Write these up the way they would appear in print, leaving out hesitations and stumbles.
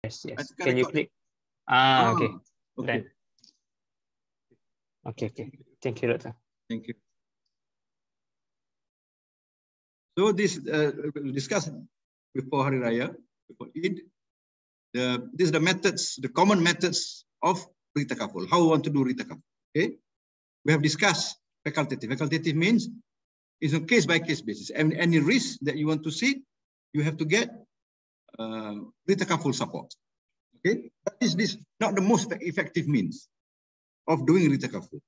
Yes. Can you click? Okay. Okay. Done. Okay. Thank you, Doctor. Thank you. So this we discussed before Hari Raya, before Eid. These are the methods, the common methods of Retakaful. How we want to do Retakaful. Okay. We have discussed facultative. Facultative means it's a case-by-case basis. And any risk that you want to seek, you have to get Retakaful support. Okay, but this is not the most effective means of doing Retakaful.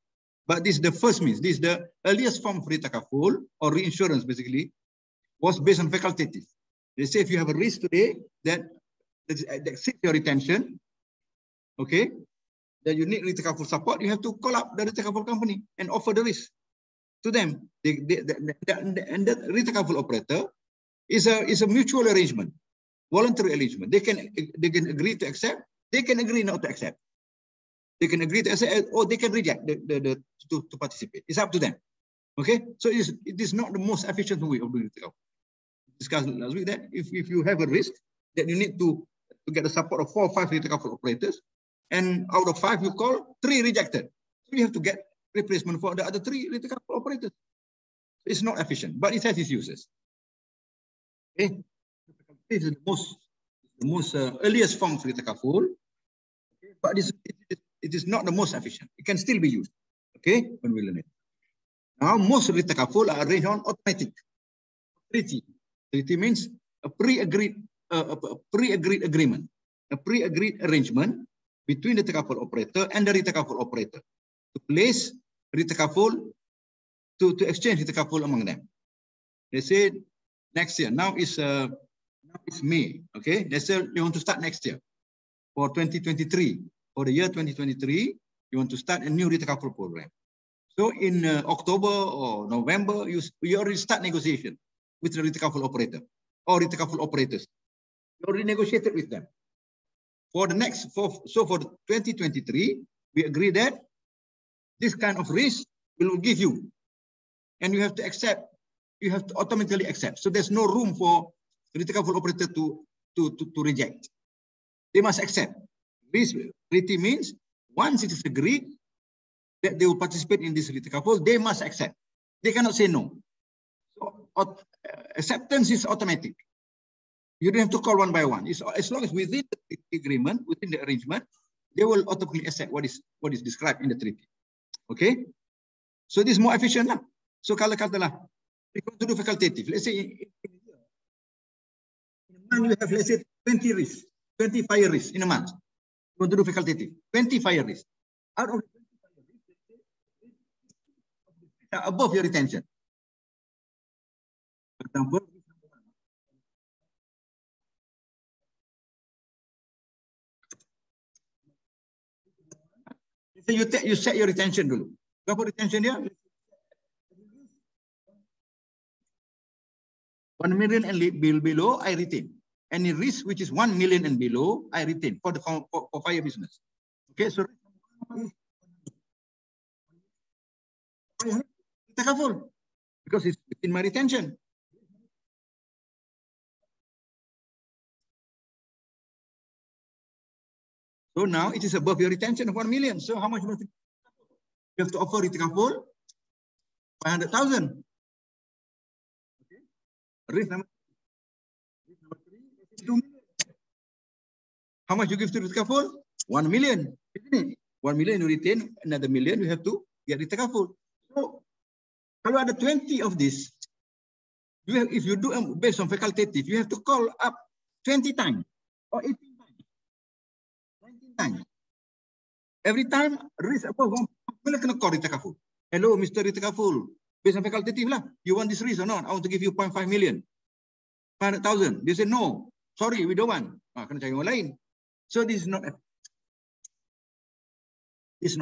But this is the first means. This is the earliest form of Retakaful or reinsurance, basically, was based on facultative. They say if you have a risk today that exceeds your retention, okay, that you need Retakaful support, you have to call up the Retakaful company and offer the risk to them. And that Retakaful operator is a mutual arrangement, voluntary arrangement. They can agree to accept, they can agree not to accept. They can agree to accept, or they can reject to participate. It's up to them. Okay, so it is not the most efficient way of doing Retakaful. Discussed last week that if you have a risk that you need to get the support of 4 or 5 Retakaful operators, and out of 5 you call 3 rejected, so you have to get replacement for the other 3 Retakaful operators. It's not efficient, but it has its uses. Okay, this is the most earliest form of Retakaful, okay, but it is not the most efficient. It can still be used. Okay, when we learn it. Now most Retakaful are arranged on automatic treaty. Treaty means a pre-agreed agreement, a pre-agreed arrangement between the Takaful operator and the Retakaful operator to place Retakaful, to exchange Retakaful among them. They say next year. Now it's May. Okay, they say you want to start next year for 2023. For the year 2023, you want to start a new Retakaful program. So in October or November, you already start negotiation with the Retakaful operator or Retakaful operators. You already negotiated with them. For the next, for 2023, we agree that this kind of risk will give you, and you have to accept. You have to automatically accept. So there's no room for the Retakaful operator to reject. They must accept. This treaty means once it is agreed that they will participate in this Retakaful, they must accept. They cannot say no. So acceptance is automatic. You don't have to call one by one. As long as within the agreement, within the arrangement, they will automatically accept what is described in the treaty. Okay? So this is more efficient. So kalau katalah, we want to do facultative. Let's say in a month you have, let's say, 20 risks, 20 fire risks in a month. You want to do facultative, 20 fire risks. Out of the 20 fire risks, above your retention. For example, so you set your retention dulu. Berapa retention dia? 1 million and below, I retain. Any risk which is 1 million and below, I retain for fire business. Okay, so Takaful because it's within my retention. So now it is above your retention of 1 million. So how much must you have to offer Retakaful? 500,000. Okay. Risk number 3 is 2 million. How much you give to Retakaful? 1 million. 1 million you retain, another million you have to get Retakaful. So kalau ada 20 of this, if you do based on facultative, you have to call up 20 times or 18 times, 19 times. Every time risk above 1 million kena call Retakaful. Hello, Mr. Retakaful. Based on facultative lah. You want this risk or not? I want to give you 0.5 million. 500,000. They say no. Sorry, we don't want. Kena cari orang lain. So this is not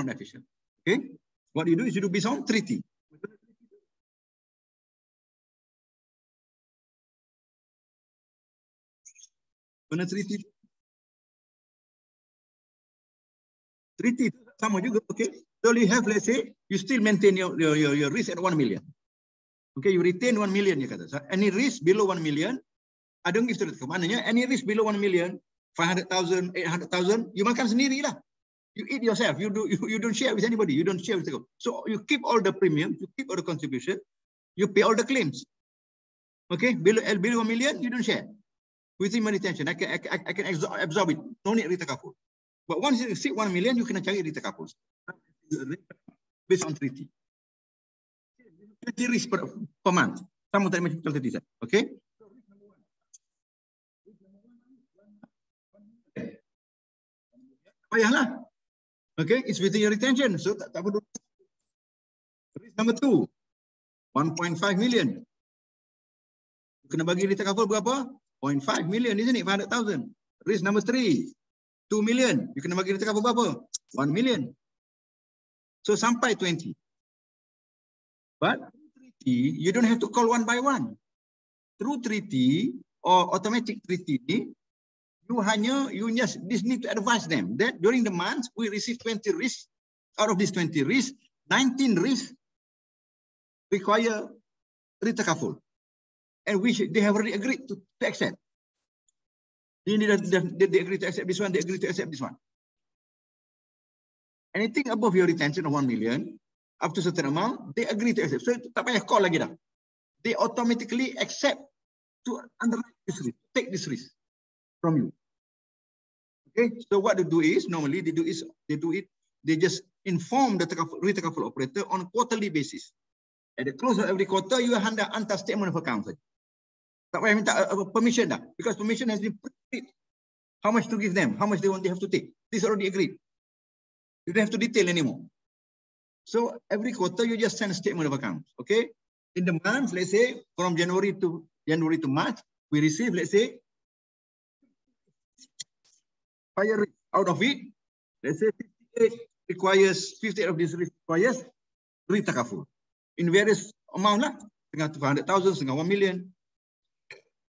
efficient. Okay? What you do is you do based on treaty. Mana treaty? Treaty sama juga, okay? So you have, let's say, you still maintain your risk at 1 million. Okay, you retain 1 million, you kata. So any risk below 1 million, I don't give to the maknanya any risk below 1 million, 500,000, 800,000, you makan sendiri lah. You eat yourself. You don't share with anybody. You don't share with the government. So you keep all the premium, you keep all the contribution, you pay all the claims. Okay, below 1 million, you don't share. Within my retention, I can absorb it. No need Retakaful. But once you exceed 1 million, you can cari Retakaful based on treaty. 20 risk per month. Sama tadi macam tadi. Okay. Payahlah. Okay, it's within your retention. So tak perlu. Risk number 2, 1.5 million. Kena bagi Retakaful berapa? 0.5 million, isn't it? 500,000. Risk number 3, 2 million. You kena bagi Retakaful berapa? 1 million. So sampai 20. But treaty, you don't have to call one by one. Through treaty or automatic treaty, you just need to advise them that during the month we receive 20 risks. Out of these 20 risks, 19 risks require Retakaful. And they have already agreed to accept. They agree to accept this one, they agree to accept this one. Anything above your retention of 1 million, up to a certain amount, they agree to accept. So tak payah call lagi dah. They automatically accept to underwrite this risk, take this risk from you. Okay, so what they do is, normally they just inform the Retakaful operator on a quarterly basis. At the close of every quarter, you hantar statement of account. Tak payah minta permission dah, because permission has been agreed. How much to give them, how much they have to take. This is already agreed. You don't have to detail anymore. So every quarter you just send a statement of account. Okay. In the month, let's say from January to March, we receive, let's say, fire out of it. Let's say 58 of this requires Retakaful in various amount lah. Setengah 500,000, setengah 1 million.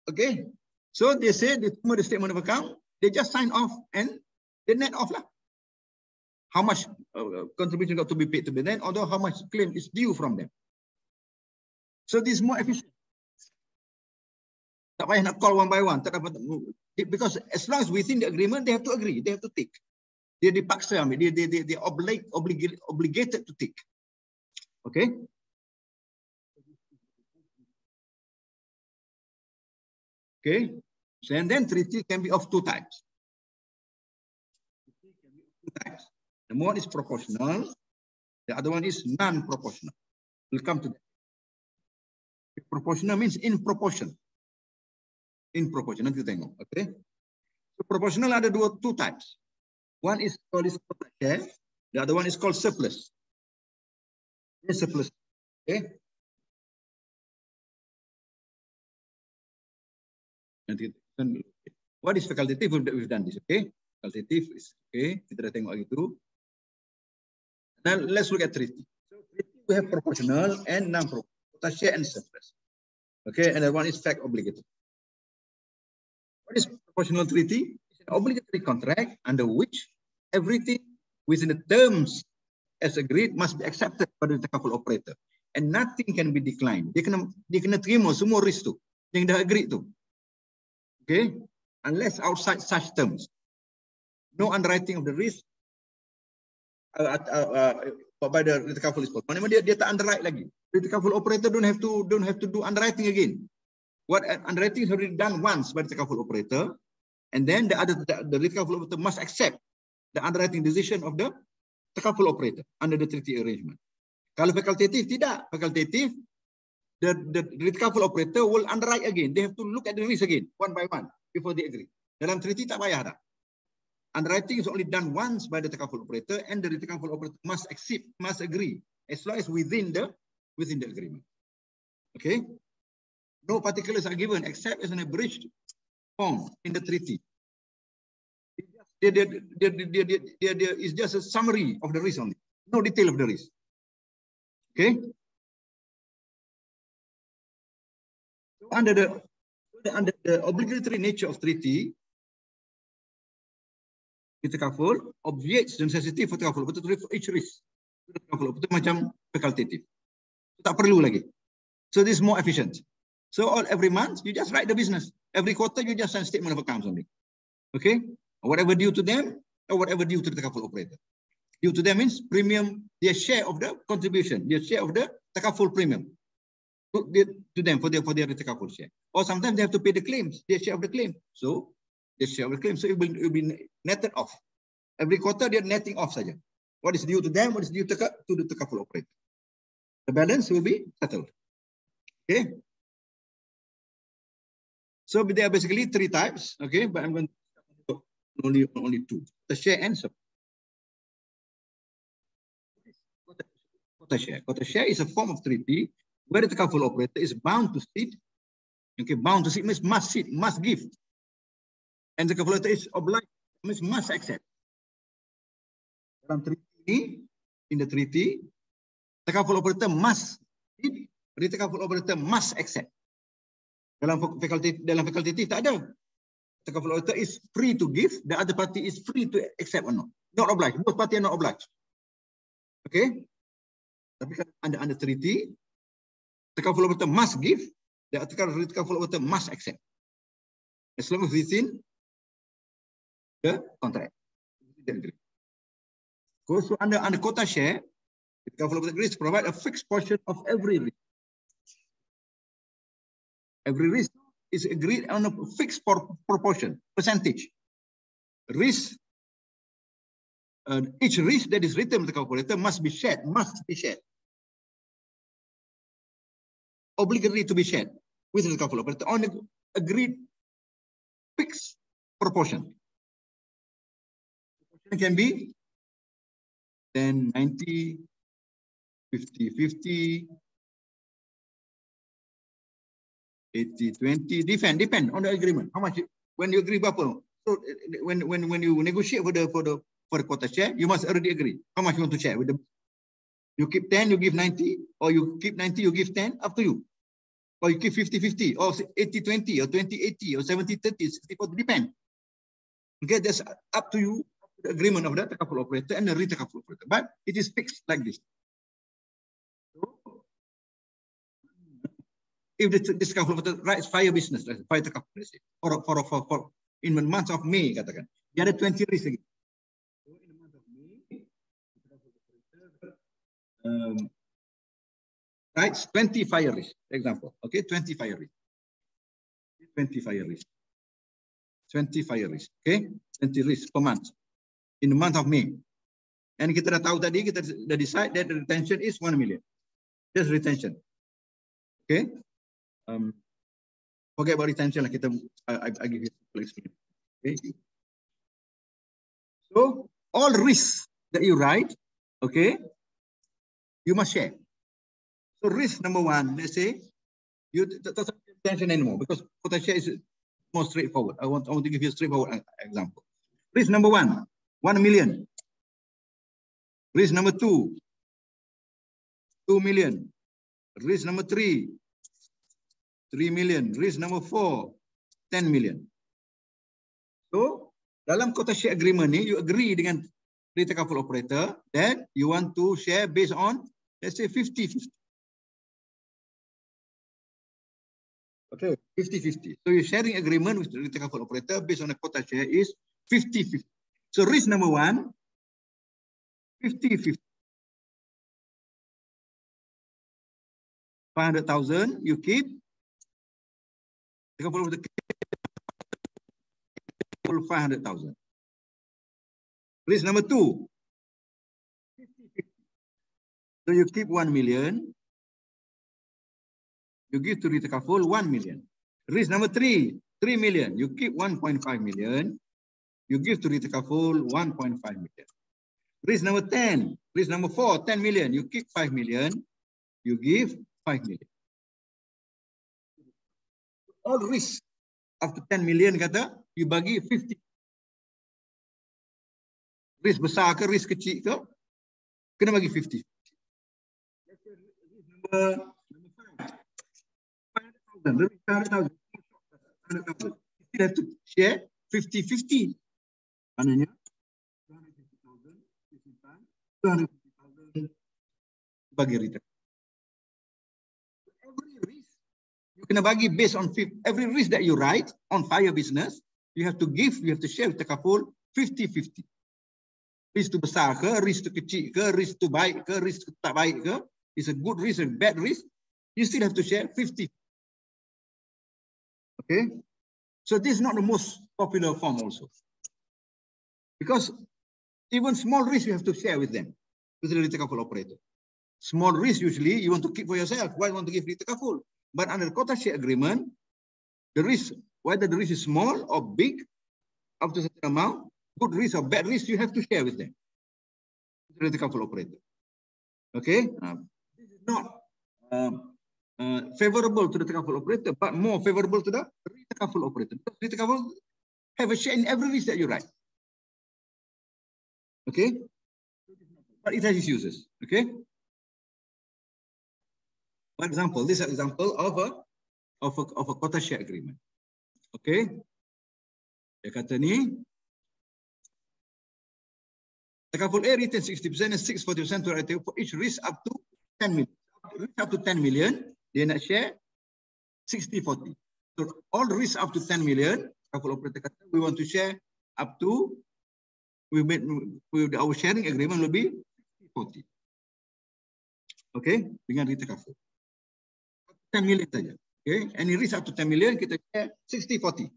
Okay. So they say they put the statement of account, they just sign off and they net off lah. How much contribution got to be paid to be then, although how much claim is due from them. So this is more efficient. Tak payah nak call one by one. Tak dapat, because as long as within the agreement, they have to agree, they have to take. Dia dipaksa ambil, they obligated to take. Okay. Okay. So and then treaty can be of two types. The one is proportional, the other one is non-proportional. We'll come to that. Proportional means in proportion. In proportion, nanti tengok. Okay. So proportional ada two types. One is called share, the other one is called surplus. Yes, surplus. Okay. What is facultative? We've done this. Okay. Facultative is okay. Kita dah tengok itu. Now let's look at treaty. So treaty we have proportional and non-proportional, share and surplus. Okay, and the one is fact obligatory. What is proportional treaty? It's an obligatory contract under which everything within the terms as agreed must be accepted by the Takaful operator, and nothing can be declined. Dia kena terima semua risk tu yang dah agreed tu. Okay, unless outside such terms, no underwriting of the risk. By the Retakaful is called. Maknanya dia tak underwrite lagi. Retakaful operator don't have to do underwriting again. What underwriting is already done once by the Takaful operator, and then the Retakaful operator must accept the underwriting decision of the Takaful operator under the treaty arrangement. Kalau fakultatif tidak, fakultatif the Retakaful operator will underwrite again. They have to look at the risk again one by one before they agree. Dalam treaty tak payah dah. Underwriting is only done once by the Takaful operator, and the Retakaful operator must agree, as long as within the agreement. Okay. No particulars are given except as an abridged form in the treaty. It's just a summary of the risk only, no detail of the risk. Okay. So under the obligatory nature of treaty, Takaful obviates the necessity for Takaful to refer each risk. Takaful itu macam facultative. Tak perlu lagi. So this is more efficient. So every month you just write the business. Every quarter you just send statement of accounts only. Okay, whatever due to them or whatever due to the Takaful operator. Due to them means premium, their share of the contribution, their share of the Takaful premium to them for their Retakaful share. Or sometimes they have to pay the claims, their share of the claim. So their share of the claim, so it will be netted off. Every quarter they're netting off saja. What is due to them, what is due to the Takaful operator. The balance will be settled. Okay. So there are basically three types. Okay, but I'm going to only two. The share and support. Quota share is a form of treaty where the Takaful operator is bound to cede. Okay, bound to cede means must cede, must give. And the Takaful operator is obliged, means must accept. In the treaty, Takaful operator must cede, Retakaful operator must accept. Dalam fakultatif tak ada. Takaful operator is free to give, the other party is free to accept or not. Not obliged. Both parties are not obliged. Okay. Tapi under treaty, Takaful operator must give, the Takaful operator must accept. As long as within the contract. So under quota share, the Takaful operator agrees to provide a fixed portion of every risk. Every risk is agreed on a fixed proportion, percentage. Risk, each risk that is written with the Takaful operator must be shared, Obligatory to be shared with the Takaful operator on an agreed fixed proportion. It can be 10-90, 50-50, 80-20, depend on the agreement. How much when you agree berapa? So when you negotiate for the quota share, you must already agree how much you want to share with them. You keep 10, you give 90, or you keep 90, you give 10, up to you. Or you keep 50-50, or 80-20, or 20-80, or 70-30, 60-40, depend. Okay, that's up to you, the agreement of the Takaful operator and the Retakaful operator. But it is fixed like this. So, if this Takaful operator writes fire business, fire Takaful, let's say, for in the month of May, katakan, dia ada 20 risks lagi. So in the month of May, writes 20 fire risks, example. Okay, 20 fire risks. 20 fire risks. 20 fire risks. Okay, 20 risks per month in the month of May. And kita dah tahu tadi, kita dah decide that the retention is 1 million. Just retention. Okay. Forget about retention lah. I give you a explanation. Okay. So all risks that you write, okay, you must share. So risk number one, let's say you don't have retention anymore because quota share is more straightforward. I want to give you a straightforward example. Risk number one, 1 million. Risk number two, 2 million. Risk number three, 3 million. Risk number four, 10 million. So dalam quota share agreement ni, you agree dengan Retakaful operator that you want to share based on, let's say 50-50. Okay, 50-50. So your sharing agreement with the Takaful operator based on a quota share is 50-50. So risk number one, 50-50. 500,000 you keep. Takaful operator 500,000. Risk number two, 50-50. So you keep 1 million. You give to Retakaful 1 million. Risk number three, 3 million. You keep 1.5 million. You give to Retakaful 1.5 million. Risk number 10. Risk number 4, 10 million. You keep 5 million. You give 5 million. All risk after 10 million kata, you bagi 50. Risk besar ke, risk kecil ke, kena bagi 50. Risk number 500,000. You still have to share 50-50. Maknanya 250,000 bagi return. Every risk you kena bagi based on every risk that you write on fire business, you have to give, you have to share with Takaful 50-50. Risk tu besar ke, risk tu kecil ke, risk tu baik ke, risk tu tak baik ke, it's a good risk, a bad risk, you still have to share 50. Okay? So this is not the most popular form also. Because even small risk you have to share with them, with the Retakaful operator. Small risk usually you want to keep for yourself. Why you want to give Retakaful? But under the quota share agreement, the risk, whether the risk is small or big, up to a certain amount, good risk or bad risk, you have to share with them, the Retakaful operator. Okay? This is not favorable to the Takaful operator, but more favorable to the Retakaful operator. Because Retakaful have a share in every risk that you write. Okay? But it has its uses. Okay? For example, this is an example of a quota share agreement. Okay? Dia kata ni, Takaful A retains 60% and 40% to Retakaful for each risk up to 10 million. Up to 10 million, dia nak share 60-40. So all risks up to 10 million, Takaful operator kata, we want to share up to, our sharing agreement will be 40. Okay, dengan Retakaful. 10 million saja. Okay, any risk up to 10 million, kita share 60-40.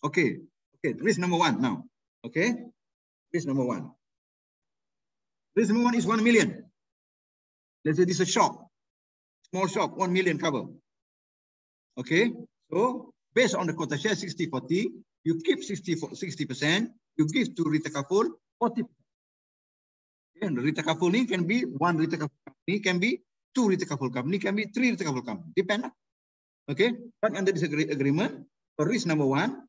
Okay, okay, risk number 1 now. Okay, risk number 1. Risk number 1 is 1 million. Let's say this is a shop, small shop, 1 million cover. Okay, so based on the quota share 60-40, you keep 60%, you give to Retakaful 40%. And the Retakaful ni can be 1 Retakaful company, can be 2 Retakaful company, can be 3 Retakaful company, depend. Okay, but under this agreement, for risk number 1,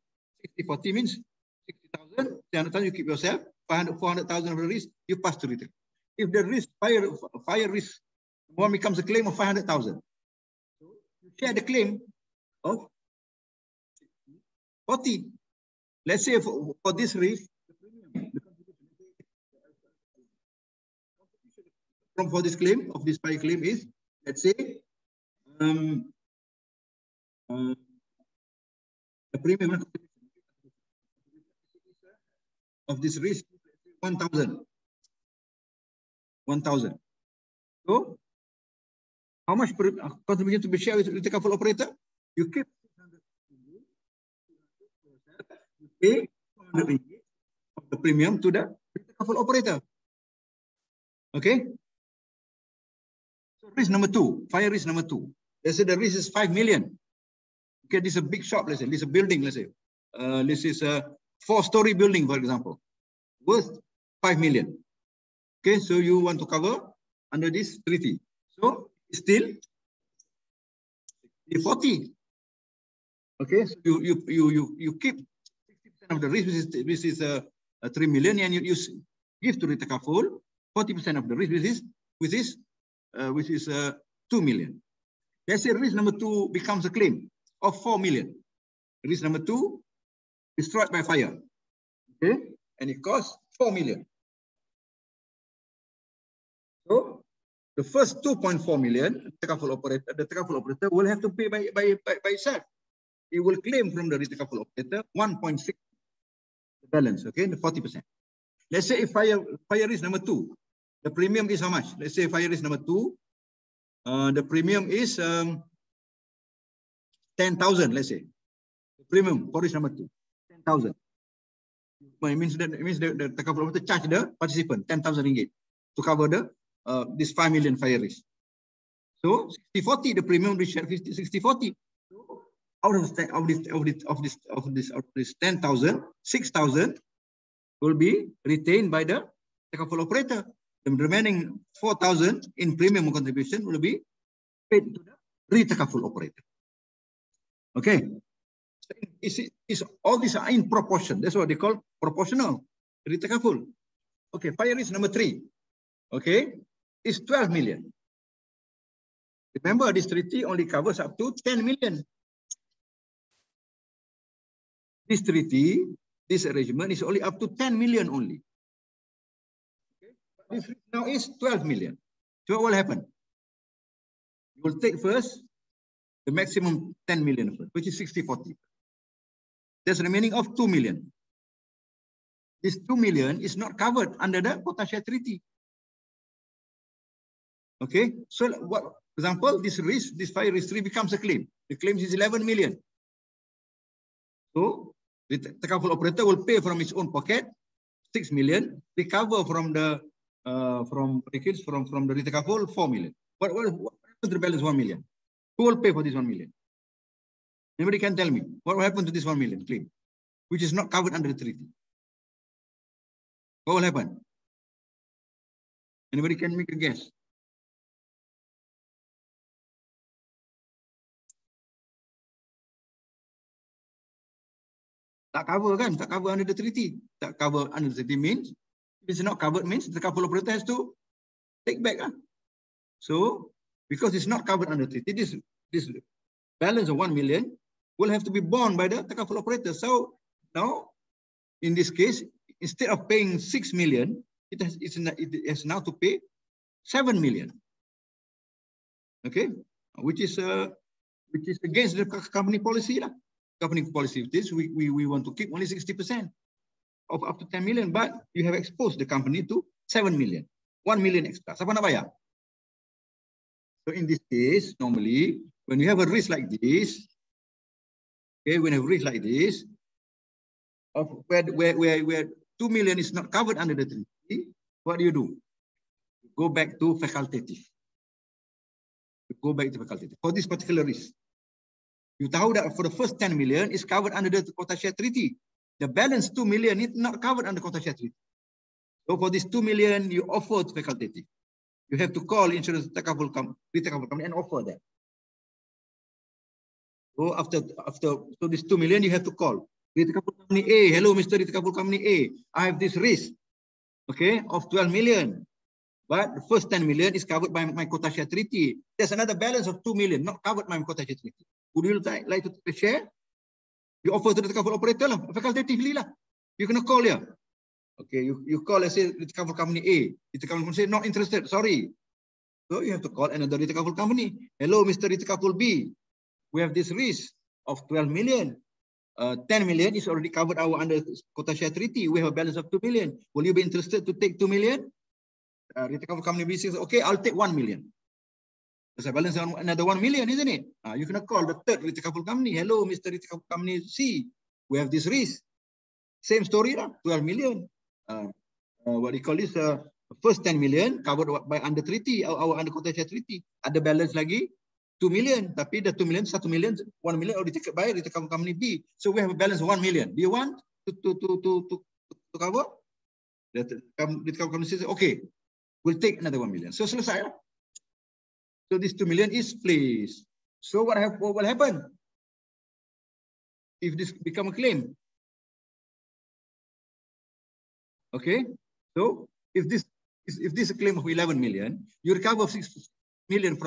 60-40 means 60,000, 300,000 you keep yourself, 400,000 of the risk you pass to Retakaful. If the risk fire risk one becomes a claim of 500,000, so you share the claim of 40. Let's say for this risk, for this claim of this fire claim is, let's say, the premium of this risk 1,000. So, how much contribution to be shared with the Takaful operator? You keep 600, you pay 200 of the premium to the Takaful operator. Okay? So risk number 2, fire risk number 2. Let's say the risk is 5 million. Okay, this is a big shop, let's say, this is a building, let's say. This is a 4-story building, for example, worth 5 million. Okay, so you want to cover under this treaty. So still 40. Okay, so you keep 60% of the risk, which is 3 million, and you give to Retakaful 40% of the risk, which is 2 million. Let's say risk number 2 becomes a claim of 4 million. Risk number 2 destroyed by fire. Okay, and it costs 4 million. So the first 2.4 million, the Takaful operator will have to pay by itself. It will claim from the Retakaful operator 1.6 the balance, okay, the 40%. Let's say if fire risk number 2, the premium is how much? Let's say fire risk number 2, the premium is 10,000. Let's say the premium for risk number 2, 10,000. It means the Takaful operator charge the participant 10,000 ringgit to cover the this 5 million fire risk. So 60-40, the premium we share 60-40. So out of this 10,000, 6,000 will be retained by the Takaful operator. The remaining 4,000 in premium contribution will be paid to the Retakaful operator. Okay. So all these are in proportion. That's what they call proportional. Retakaful. Okay. Fire risk number 3. Okay. Is 12 million. Remember, this treaty only covers up to 10 million. This treaty, this arrangement is only up to 10 million only. Okay. This now is 12 million. So what will happen? You will take first the maximum 10 million, which is 60-40. There's remaining of 2 million. This 2 million is not covered under the quota share treaty. Okay, so what, for example, this risk, this fire risk 3 becomes a claim. The claim is 11 million. So the Takaful operator will pay from his own pocket 6 million, recover from the from the Retakaful 4 million. What is the balance 1 million? Who will pay for this 1 million? Anybody can tell me what will happen to this 1 million claim, which is not covered under the treaty? What will happen? Anybody can make a guess? Tak cover kan? Tak cover under the treaty. Tak cover under the treaty means, if it's not covered means the couple operator has to take back. So, because it's not covered under the treaty, this balance of 1 million will have to be borne by the Takaful operator. So, now, in this case, instead of paying 6 million, it has now to pay 7 million. Okay, which is against the company policy lah. Company policy of this, we want to keep only 60% of up to 10 million, but you have exposed the company to 7 million, 1 million extra. Siapa nak bayar? So in this case, normally, when you have a risk like this, okay, when you have a risk like this, of where 2 million is not covered under the treaty, what do? You go back to facultative. You go back to facultative for this particular risk. You tahu that for the first 10 million is covered under the quota share treaty. The balance 2 million is not covered under quota share treaty. So for this 2 million, you offer to facultative. You have to call insurance Takaful company and offer that. So so this 2 million, you have to call Retakaful company A. Hello, Mr. Retakaful company A. I have this risk, okay, of 12 million. But the first 10 million is covered by my quota share treaty. There's another balance of 2 million, not covered by my quota share treaty. Would you like to share? You offer to the Takaful operator lah, facultatively lah. You can call here. Okay, you call, let's say, the Takaful company A. The Takaful company say, not interested, sorry. So you have to call another Retakaful company. Hello, Mr. Retakaful B. We have this risk of 12 million. 10 million is already covered under quota share treaty. We have a balance of 2 million. Will you be interested to take 2 million? Retakaful company B says, okay, I'll take 1 million. There's a balance on another 1 million, isn't it? You can call the third Retakaful company. Hello, Mr. Retakaful company C. We have this risk. Same story, 12 million. What do you call this? First 10 million covered by under treaty, our under quota share treaty. Ada balance lagi 2 million. Tapi the 2 million, 1 million, 1 million already taken by Retakaful company B. So we have a balance of 1 million. Do you want to cover? The Retakaful company says, okay, we'll take another 1 million. So selesai lah. So this 2 million is placed. So what will happen if this become a claim? Okay. So if this is a claim of 11 million, you recover 6 million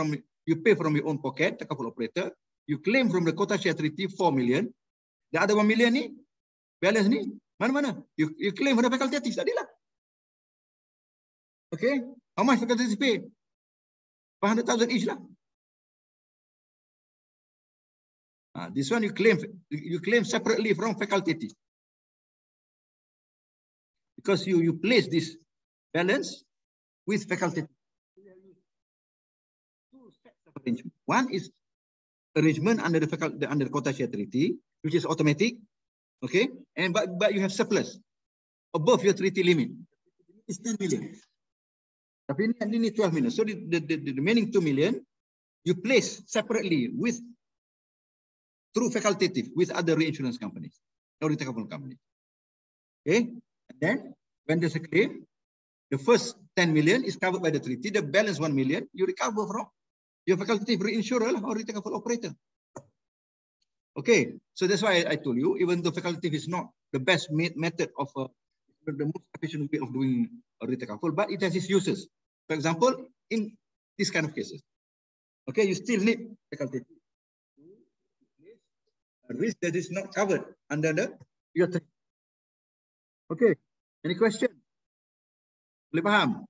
you pay from your own pocket, the couple operator. You claim from the quota share treaty 4 million. The other 1 million ni, balance ni, mana? You claim for the facultative tadi lah. Okay. How much facultative pay? 500,000 each lah. This one you claim separately from facultative. Because you place this balance with facultative. Two sets of arrangement. One is arrangement under the quota share treaty, which is automatic. Okay. But you have surplus above your treaty limit. It's 10 million. Tapi ini 12 million. So the remaining 2 million, you place separately through facultative with other reinsurance companies or Retakaful companies. Okay. And then when there's a claim, the first 10 million is covered by the treaty. The balance 1 million, you recover from your facultative reinsurer or Retakaful operator. Okay. So that's why I told you, even though facultative is not the best method of the most efficient way of doing a Retakaful, but it has its uses. For example, in this kind of cases, okay, you still need facultative. A risk that is not covered under your treaty. Okay, any question? Boleh faham?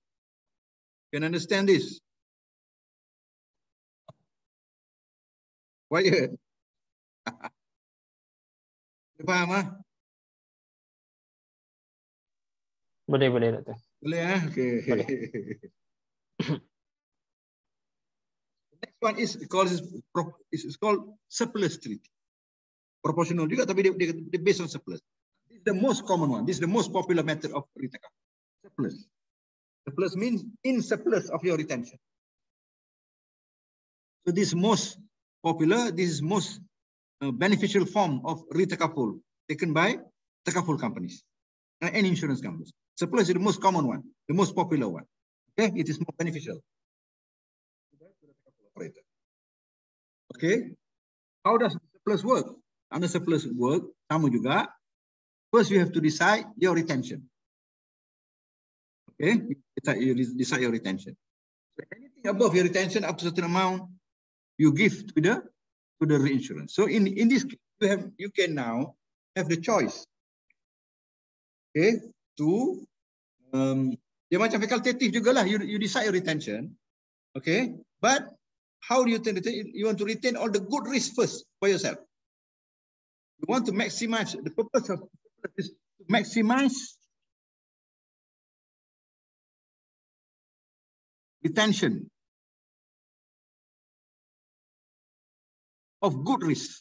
Can understand this? Quiet. Faham ah? Boleh, Doktor. Boleh ah? Okay. Boleh. Next one is called surplus treaty. Proportional juga, tapi dia based on surplus. This is the most common one. This is the most popular method of retakaful. Surplus. Surplus means in surplus of your retention. So this is most popular. This is most beneficial form of retakaful taken by takaful companies and insurance companies. Surplus is the most common one, the most popular one. Okay, it is more beneficial. Okay, how does surplus work? Under surplus work, sama juga. First, you have to decide your retention. Okay, you decide your retention. So anything above your retention up to a certain amount, you give to the reinsurance. So in this case, you can now have the choice. Okay, to dia macam facultative juga lah. You decide your retention. Okay, but how do you retain? You want to retain all the good risk first for yourself. You want to maximize, the purpose of is to maximize retention of good risk.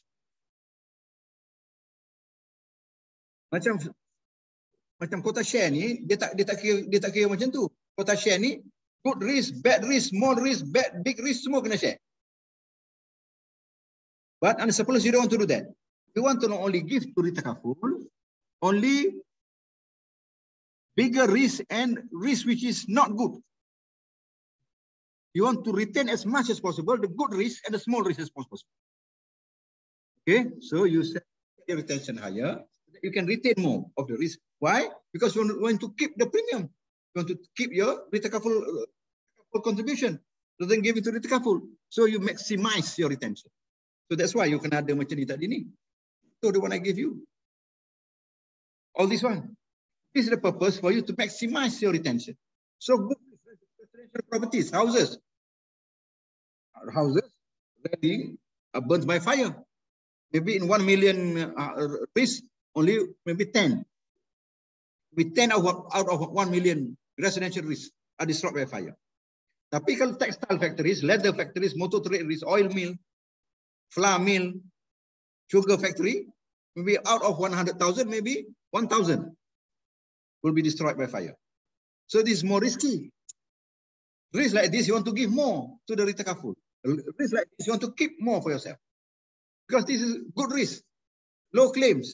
Macam quota share ni, dia tak kira macam tu. Quota share ni, good risk, bad risk, small risk, big risk, semua kena share. But under surplus, you don't want to do that. You want to not only give to retakaful, only bigger risk and risk which is not good. You want to retain as much as possible the good risk and the small risk as possible. Okay, so you set your retention higher, you can retain more of the risk. Why? Because you want to keep the premium. You want to keep your retakaful contribution, so then give it to retakaful. So you maximize your retention. So that's why you can ada macam ni tadi ni. So the one I give you, all this one. This is the purpose for you to maximize your retention. So good properties, houses already are burnt by fire. Maybe in 1 million risk, only maybe 10. With 10 out of 1 million residential risk are destroyed by fire. Tapi kalau textile factories, leather factories, motor trade risk, oil mill, flour mill, sugar factory, maybe out of 100,000, maybe 1,000 will be destroyed by fire. So this is more risky. Risk like this, you want to give more to the retakaful. Risk like this, you want to keep more for yourself. Because this is good risk, low claims,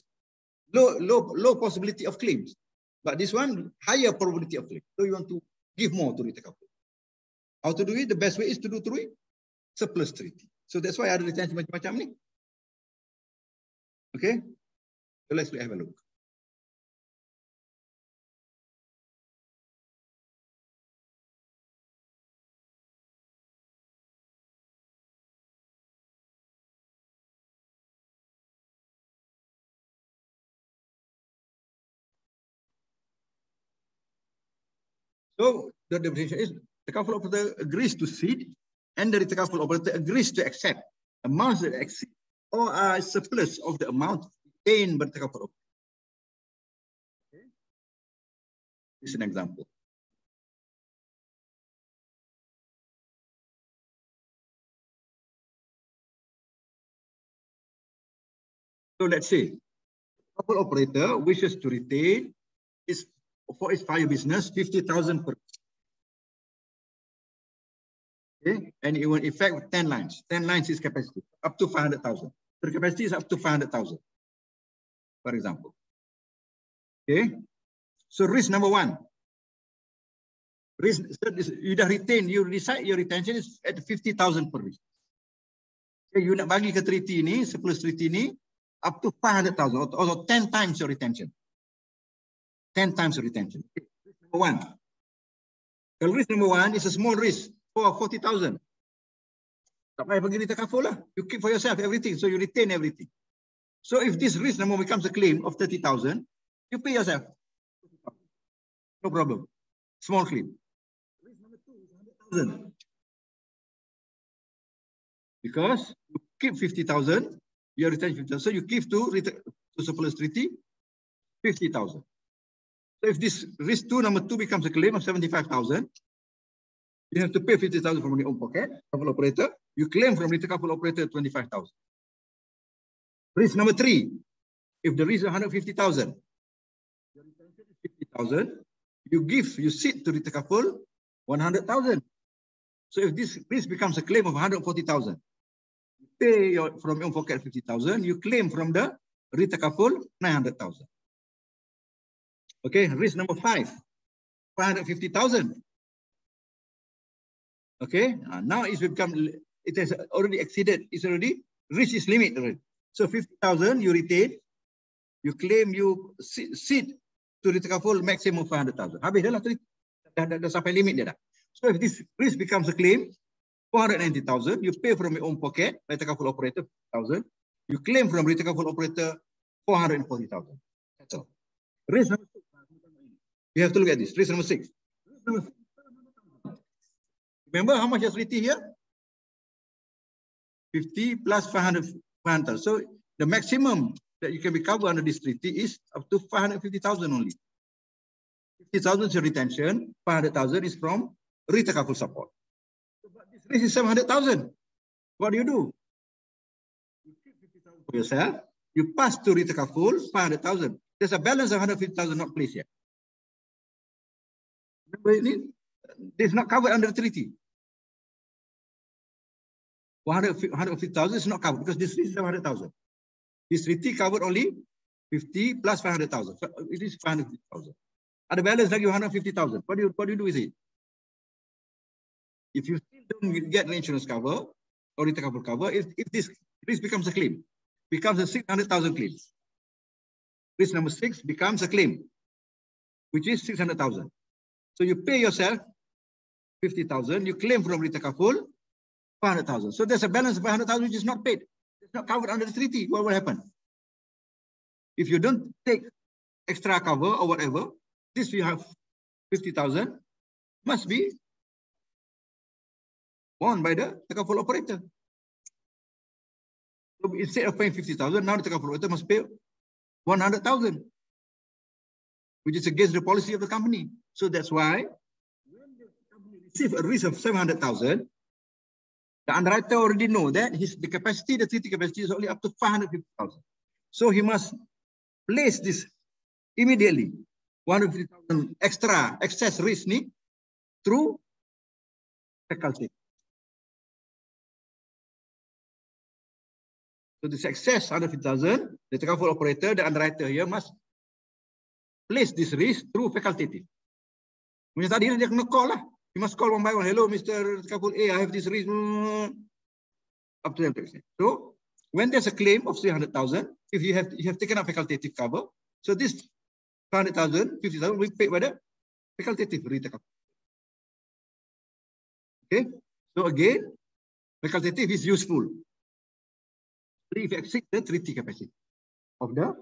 low possibility of claims. But this one, higher probability of claims. So you want to give more to retakaful. How to do it? The best way is to do through surplus treaty. So that's why ada retention macam-macam ni. Okay, so let's have a look. So the definition is the takaful operator agrees to cede and the retakaful operator agrees to accept amounts that exceed or are surplus of the amount retained by the takaful operator. Okay. This is an example. So let's say the takaful operator wishes to retain for its fire business 50,000 per. Okay, and it will affect 10 lines. 10 lines is capacity up to 500,000. The capacity is up to 500,000, for example. Okay, so risk number one. Risk you dah retain, you decide your retention is at 50,000 per risk. Okay, you nak bagi ke treaty ni, surplus treaty ni, up to 500,000 or 10 times your retention. 10 times your retention. Okay. Risk number one. The risk number one is a small risk for 40,000. Tak payah bagi retakaful lah. You keep for yourself everything, so you retain everything. So if this risk number becomes a claim of 30,000, you pay yourself. No problem. Small claim. Risk number two is 100,000. Because you keep 50,000, you retain 50,000. So you give to to surplus treaty, 50,000. So if this risk 2, number 2 becomes a claim of 75,000, you have to pay 50,000 from your own pocket, Takaful operator. You claim from the Takaful operator 25,000. Risk number 3, if the risk is 150,000, your retention is 50,000, you sit to the Takaful 100,000. So if this risk becomes a claim of 140,000, you pay from your own pocket 50,000, you claim from the Retakaful 900,000. Okay, risk number 5, 550,000. Okay, now it has already exceeded, reached its limit already. So 50,000 you retain, you claim, you sit to Retakaful maximum 500,000. Habis dah lah, dah sampai limit dia dah. So if this risk becomes a claim, 490,000, you pay from your own pocket, Retakaful operator 50,000, you claim from Retakaful operator 440,000. That's all. Risk number 6. You have to look at this. Risk number 6. Remember how much is treaty here? 50 plus 500,000. So the maximum that you can be covered under this treaty is up to 550,000 only. 50,000 is your retention, 500,000 is from Retakaful support. But this risk is 700,000. What do? You keep 50,000 for yourself, you pass to Retakaful 500,000. There's a balance of 150,000 not placed yet. Remember, this is not covered under the treaty. 150,000 is not covered because this is 700,000. This treaty covered only 50 plus 500,000. So it is 550,000. And the balance like 150,000. What do you do with it? If you still don't get the insurance cover or Retakaful cover, if this risk becomes a claim, becomes a 600,000 claim. Risk number 6 becomes a claim, which is 600,000. So you pay yourself 50,000, you claim from Retakaful 500,000. So there's a balance of 500,000 which is not paid. It's not covered under the treaty. What will happen? If you don't take extra cover or whatever, this you have 50,000 must be borne by the Takaful operator. So instead of paying 50,000, now the Takaful operator must pay 100,000, which is against the policy of the company. So that's why when the company receives a risk of 700,000, the underwriter already know that the treaty capacity is only up to 550,000. So he must place this immediately, 150,000 excess risk through faculty. So this excess 150,000, the Takaful operator, the underwriter here must place this risk through facultative. Macam tadi dia kena call lah. You must call one by one. Hello, Mr. Takaful A, I have this risk. Up to them. So when there's a claim of 300,000, if you have taken up facultative cover, so this 500,000, 50,000 will be paid by the facultative Retakaful. Okay. So again, facultative is useful if you exceed the treaty capacity of the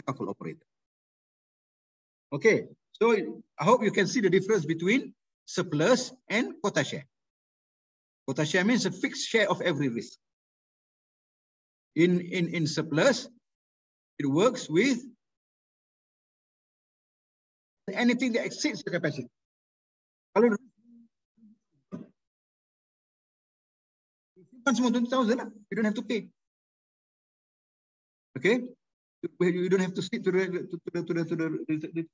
Takaful operator. Okay. So I hope you can see the difference between surplus and quota share. Quota share means a fixed share of every risk. In surplus, it works with anything that exceeds the capacity. Kalau semua 20,000 lah, you don't have to pay. Okay, you don't have to stick to the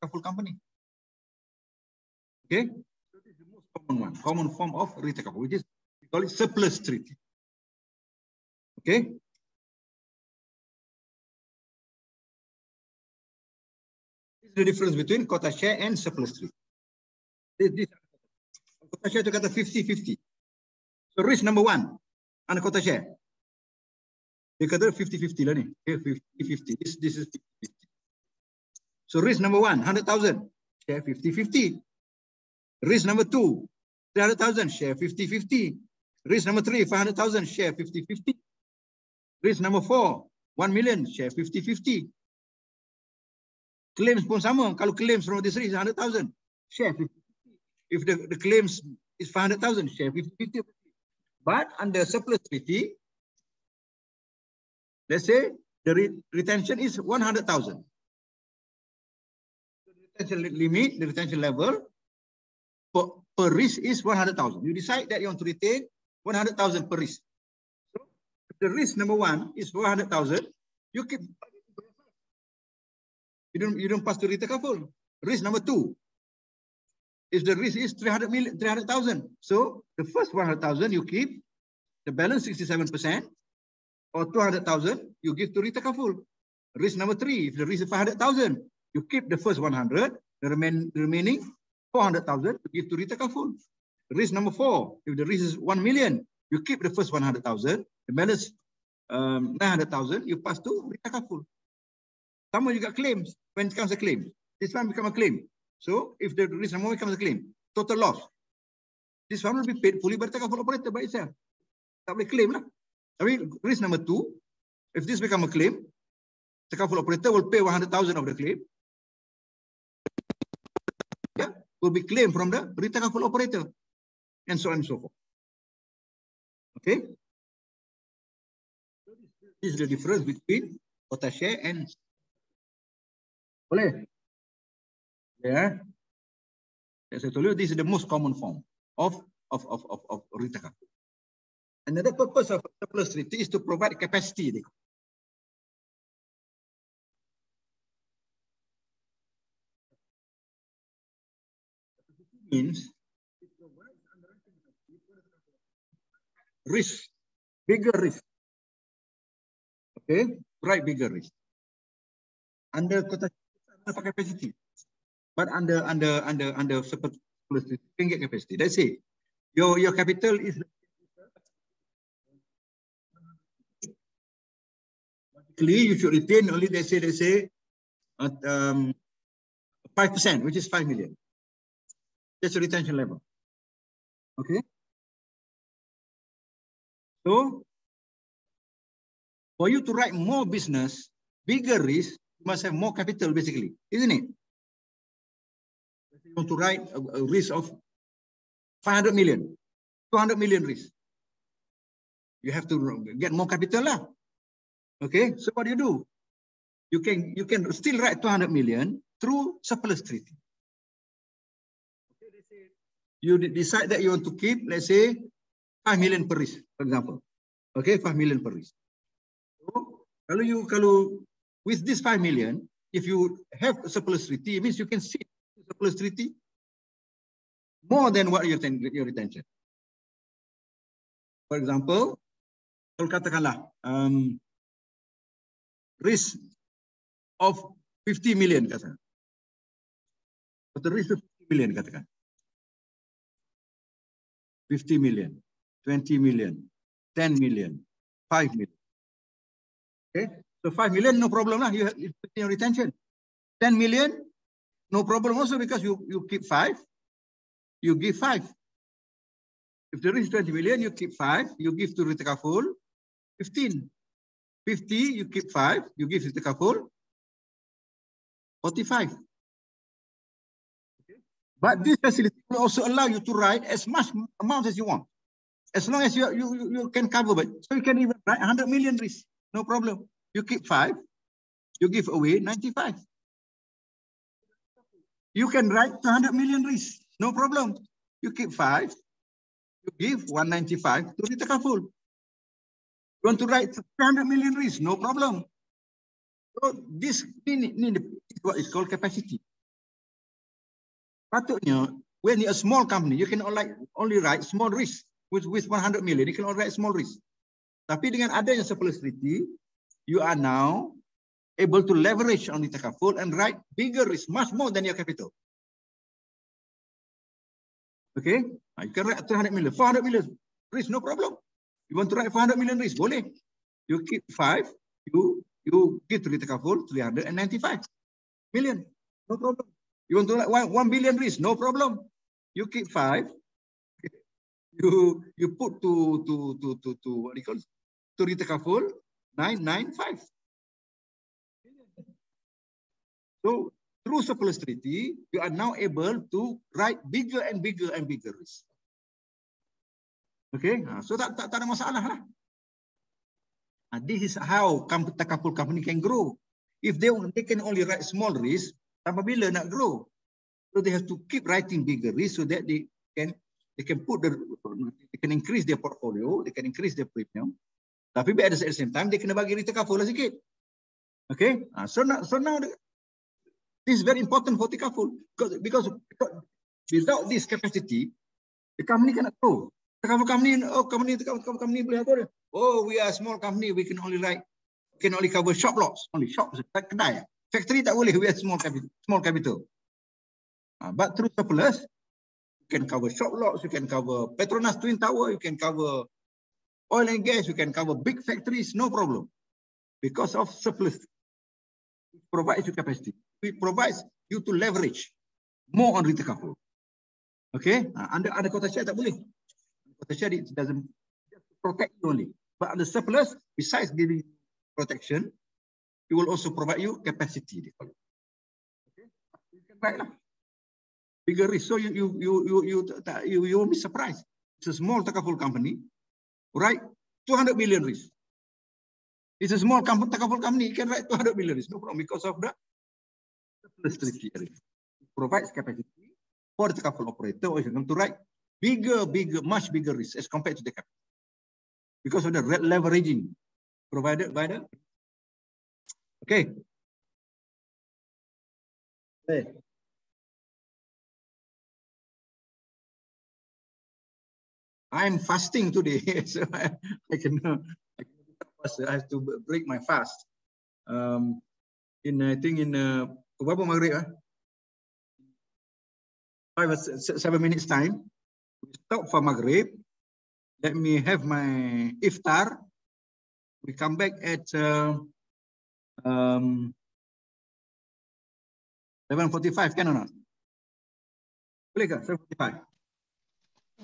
Takaful company. Okay, so this is the most common form of Retakaful, which is we call it surplus treaty. Okay. This is the difference between quota share and surplus treaty. Quota share itu kata 50-50. So risk number 1 under quota share. Dia kata 50-50 lah ni. Okay, 50-50. This is 50-50. So risk number 1, 100,000. Share 50-50. Risk number 2, 300,000. Share 50-50. Risk number 3, 500,000. Share 50-50. Risk number 4, 1 million. Share 50-50. Claims pun sama. Kalau claims from this risk 100,000. Share 50-50. If the claims is 500,000. Share 50-50. But under surplus treaty, let's say the retention is 100,000. The retention limit, the retention level per risk is 100,000. You decide that you want to retain 100,000 per risk. So if the risk number 1 is 400,000, you keep. You don't pass to Retakaful. Risk number 2. If the risk is 300,000, so the first 100,000 you keep, the balance 67%, or 200,000 you give to Retakaful. Risk number 3, if the risk is 500,000, you keep the first 100, the remaining 400,000 you give to Retakaful. Risk number 4, if the risk is 1 million, you keep the first 100,000, the balance 900,000 you pass to Retakaful. Some you got claims. When it comes a claim, this one become a claim. So if the risk number 1 becomes a claim, total loss, this one will be paid fully by the Takaful operator by itself. Tak boleh claim lah. Tapi risk number 2, if this become a claim, the Takaful operator will pay 100,000 of the claim. Yeah, will be claimed from the Retakaful operator, and so on and so forth. Okay. This is the difference between quota share and. Boleh? Yeah. As I told you, this is the most common form of Retakaful. Another purpose of surplus treaty is to provide capacity. Means risk, bigger risk. Okay, right, bigger risk. Under quota capacity, but under surplus treaty, you can get capacity. Let's say your capital is. You should retain only, let's say 5%, which is 5 million. That's a retention level. Okay. So for you to write more business, bigger risk, you must have more capital, basically, isn't it? You want to write a risk of 500 million, 200 million risk. You have to get more capital lah. Okay, so what do? You can still write 200 million through surplus treaty. Okay, you decide that you want to keep, let's say, 5 million per risk, for example. Okay, 5 million per risk. So, kalau with this 5 million, if you have a surplus treaty, it means you can see surplus treaty more than what your retention. For example, kalau katakanlah risk of 50 million katakan. Atau risk of 50 million katakan. 50 million, 20 million, 10 million, 5 million. Okay, so 5 million, no problem lah. You have your retention. 10 million, no problem also because you keep 5, you give 5. If there is 20 million, you keep 5, you give to Retakaful 15. 50, you keep 5, you give Retakaful 45. Okay. But this facility will also allow you to write as much amount as you want, as long as you can cover it. So you can even write 100 million risk, no problem. You keep 5, you give away 95. You can write 200 million risk, no problem. You keep 5, you give 195 to Retakaful. You want to write 300 million risk, no problem. So this is what is called capacity. Patutnya, when you're a small company, you can only write small risk with 100 million. You can only write small risk. Tapi dengan adanya surplus treaty, you are now able to leverage on Retakaful and write bigger risk, much more than your capital. Okay, you can write 300 million, 400 million risk, no problem. You want to write 400 million risk, boleh. You keep 5, you give to Retakaful 395 million, no problem. You want to write 1 billion risk, no problem. You keep 5, you put to what do you call it? To Retakaful 995. So through surplus treaty, you are now able to write bigger and bigger and bigger risk. Okay, so tak ada masalah lah. This is how Takaful company can grow. If they can only write small risk, apabila nak grow. So they have to keep writing bigger risk so that they can increase their portfolio, they can increase their premium. Tapi at the same time, they kena bagi Retakaful lah sikit. Okay, so now this is very important for Takaful because without this capacity, the company cannot grow. Takaful company, company boleh apa? Oh, we are a small company, we can only cover shop lots, only shops, kedai. Factory tak boleh, we are small capital. But through surplus, you can cover shop lots, you can cover Petronas Twin Tower, you can cover oil and gas, you can cover big factories, no problem. Because of surplus, it provides you capacity. It provides you to leverage more on Retakaful. Okay, under quota share tak boleh. Quota share it doesn't protect you only, but under surplus, besides giving protection, it will also provide you capacity. Okay, you can write lah. Bigger risk, so you won't be surprised. It's a small Takaful company, right? 200 million risk. It's a small Takaful company, you can write 200 million risk, no problem, because of the surplus risk. It provides capacity for the Takaful operator or to write much bigger risk as compared to the capital. Because of the leveraging provided by the. Okay. Okay. I'm fasting today, so I have to break my fast. I think in berapa maghrib? 5 or 7 minutes time. We stop for maghrib. Let me have my iftar. We come back at 7:45, can or not? Boleh ke 7:45?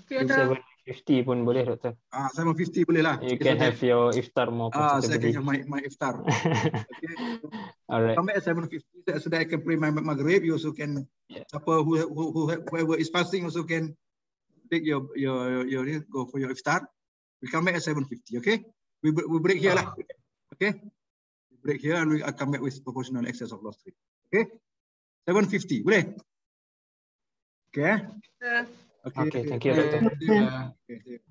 Okay, ada. 7:50 pun boleh, Doktor. 7:50 boleh lah. You can have your iftar more comfortably. Saya can have my iftar. Okay. Alright. Come back at 7:50 so that I can pray my maghrib. You also can, whoever is fasting also can take your go for your iftar. We come back at 7:50. Okay. We break here lah. Okay. We break here and we come back with proportional excess of loss rate. Okay. 7:50 boleh? Okay. Okay, thank you, Doctor. Okay.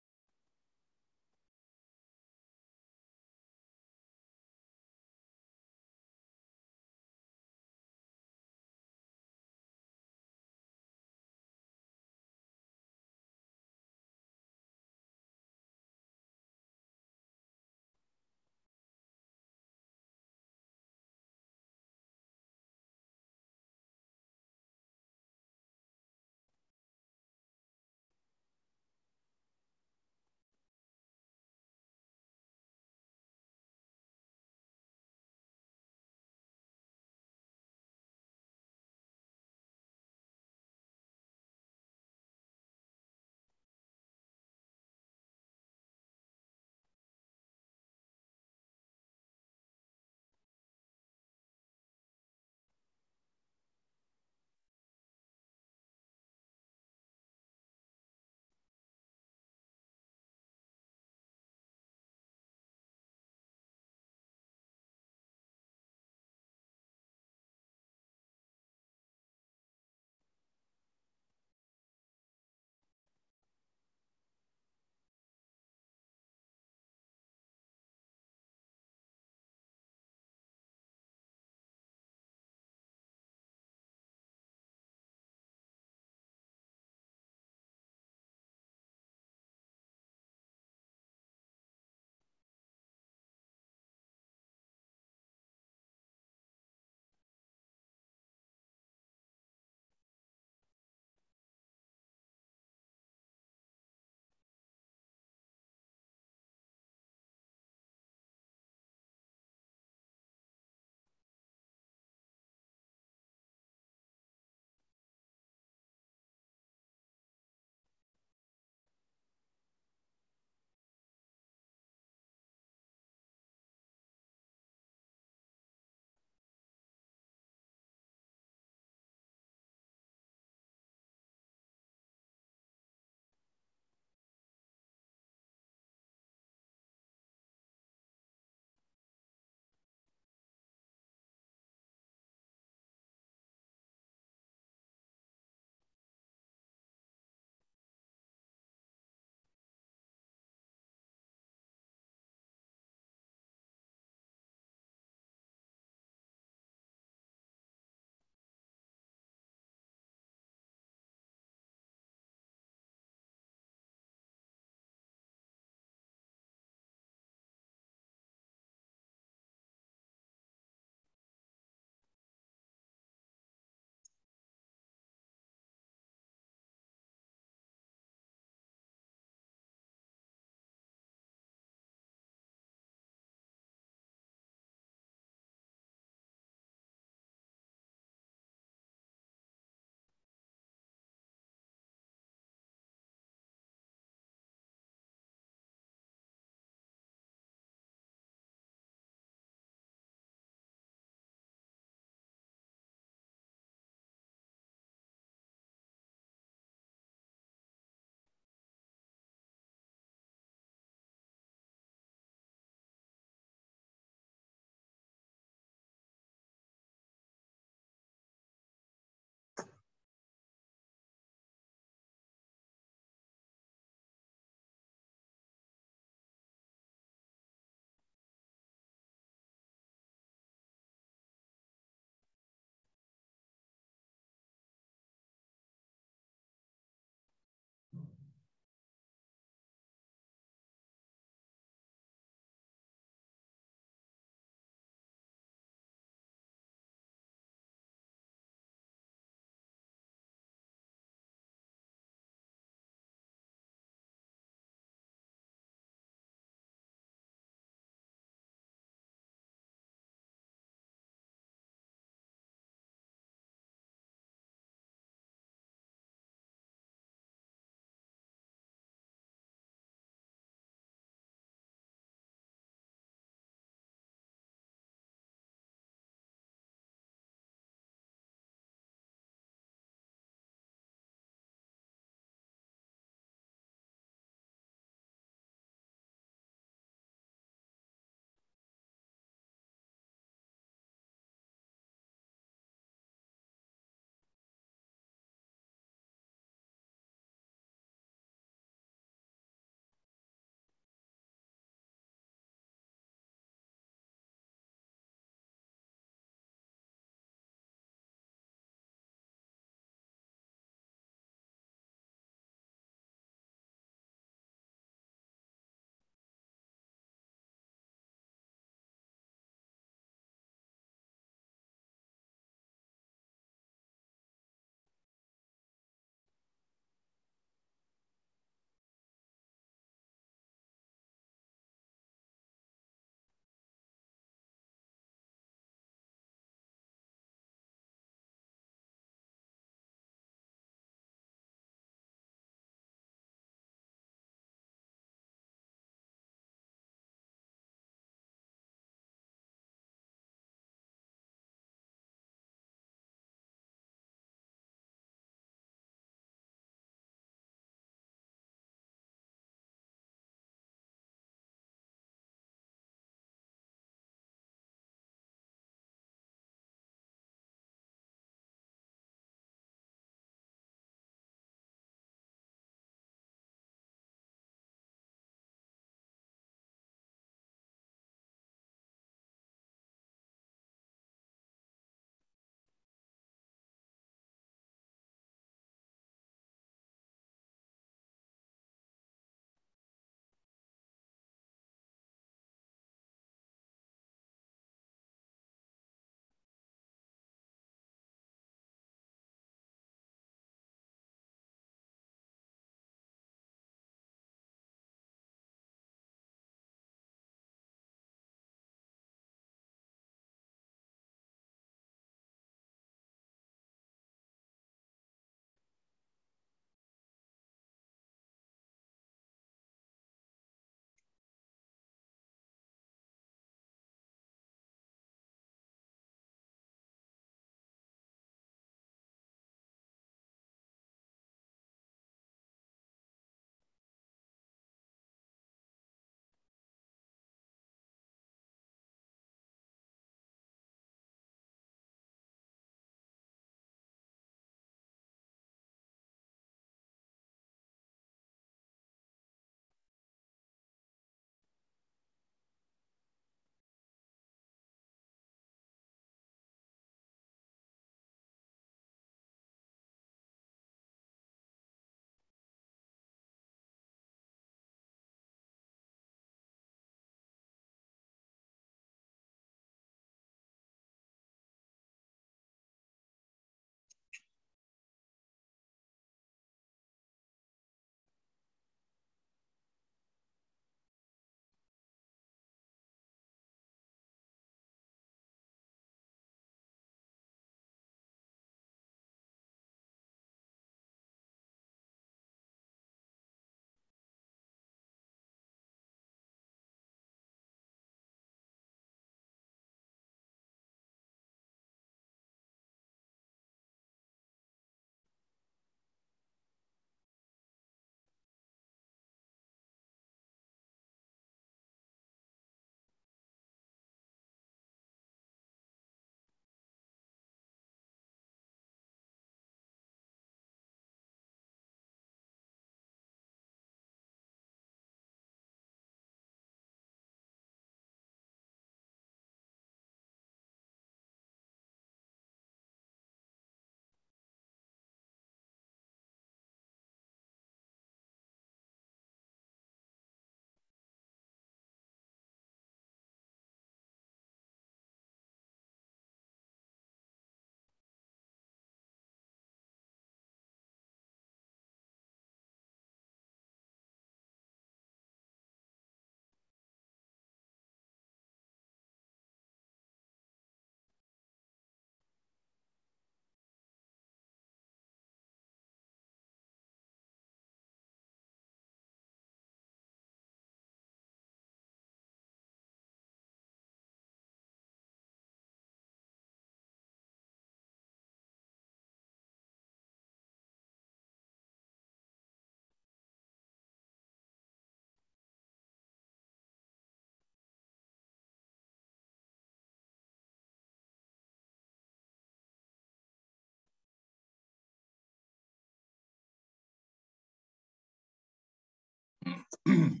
Okay,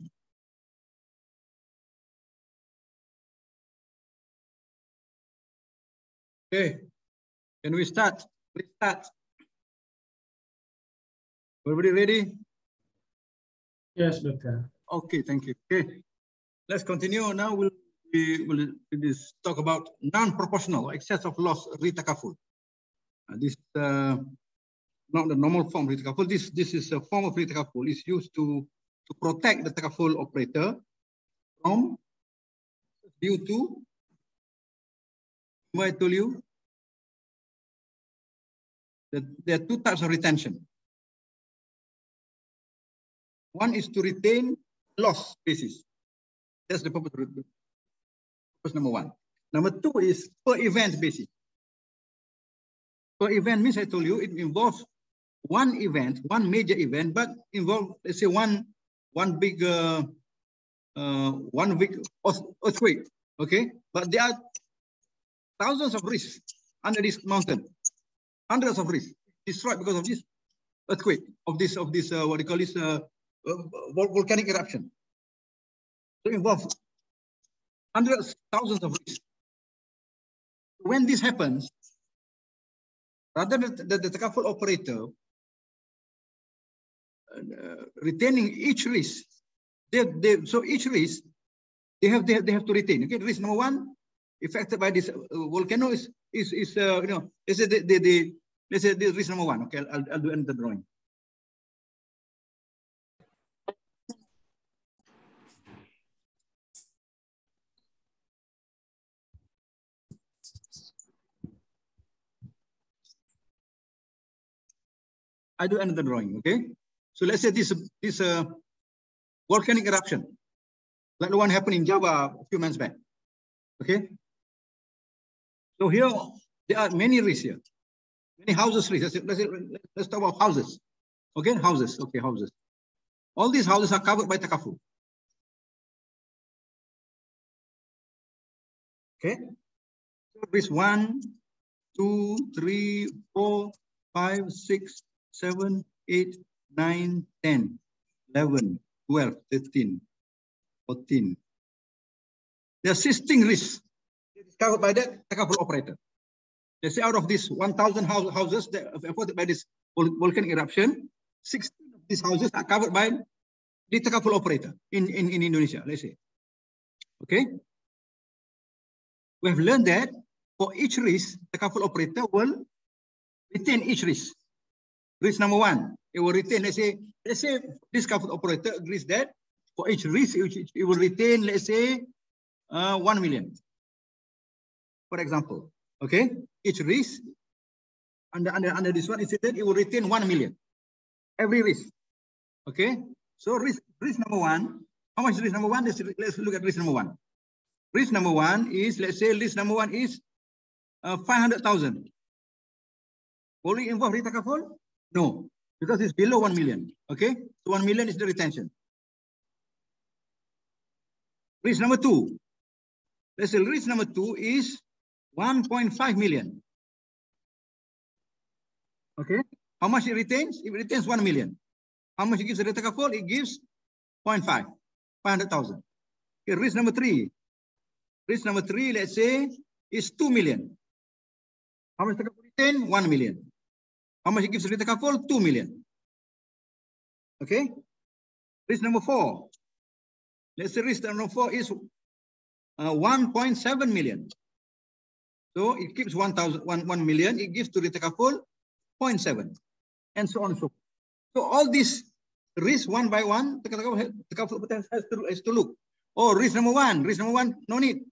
can we start? Please start. Everybody ready? Yes, Doctor. Okay, thank you. Okay, let's continue. Now we'll talk about non-proportional excess of loss Retakaful. This not the normal form of Retakaful. This is a form of Retakaful. It's used to protect the Takaful operator from due to what I told you that there are two types of retention. One is to retain loss basis. That's the purpose number one. Number two is per event basis. Per event means I told you it involves one event, one major event, but involve, let's say, one big earthquake. Okay, but there are thousands of risks under this mountain, hundreds of risks destroyed because of this earthquake, of this what do you call this volcanic eruption. So involves hundreds, thousands of risks. When this happens, rather than the Takaful operator retaining each risk, so each risk they have to retain. Okay, risk number one affected by this volcano is you know, let's say let's say this risk number one. Okay, I'll do another drawing. I do another drawing. Okay, so let's say this volcanic eruption, like the one happened in Java a few months back. Okay, so here there are many risks here, many houses risks. Let's talk about houses. Okay, houses. Okay, houses. All these houses are covered by Takaful. Okay, so risk 1, 2, 3, 4, 5, 6, 7, 8, 9, 10, 11, 12, 13, 14. There are 16 risks covered by the Takaful operator. Let's say out of these 1,000 houses that are affected by this volcanic eruption, 16 of these houses are covered by the Takaful operator in Indonesia, let's say. Okay? We have learned that for each risk, Takaful operator will retain each risk. Risk number one, it will retain, let's say this Takaful operator agrees that for each risk, it will retain, let's say, 1 million. For example, okay? Each risk, under this one, it said that it will retain 1 million. Every risk. Okay? So risk number one, how much is risk number one? Let's look at risk number one. Risk number one is, let's say risk number one is 500,000. Will it involve Retakaful? No, because it's below 1 million. Okay? So 1 million is the retention. Risk number two. Let's say risk number two is 1.5 million. Okay? How much it retains? It retains 1 million. How much it gives Retakaful? It gives 0.5, 500,000. Okay, risk number three. Risk number three, let's say, is 2 million. How much Retakaful retain? 1 million. How much it gives Retakaful? 2 million. Okay? Risk number four. Let's say risk number four is 1.7 million. So it keeps 1 million. It gives to Retakaful 0.7, and so on and so forth. So all these risks one by one, Takaful has to look. Oh, risk number one, no need.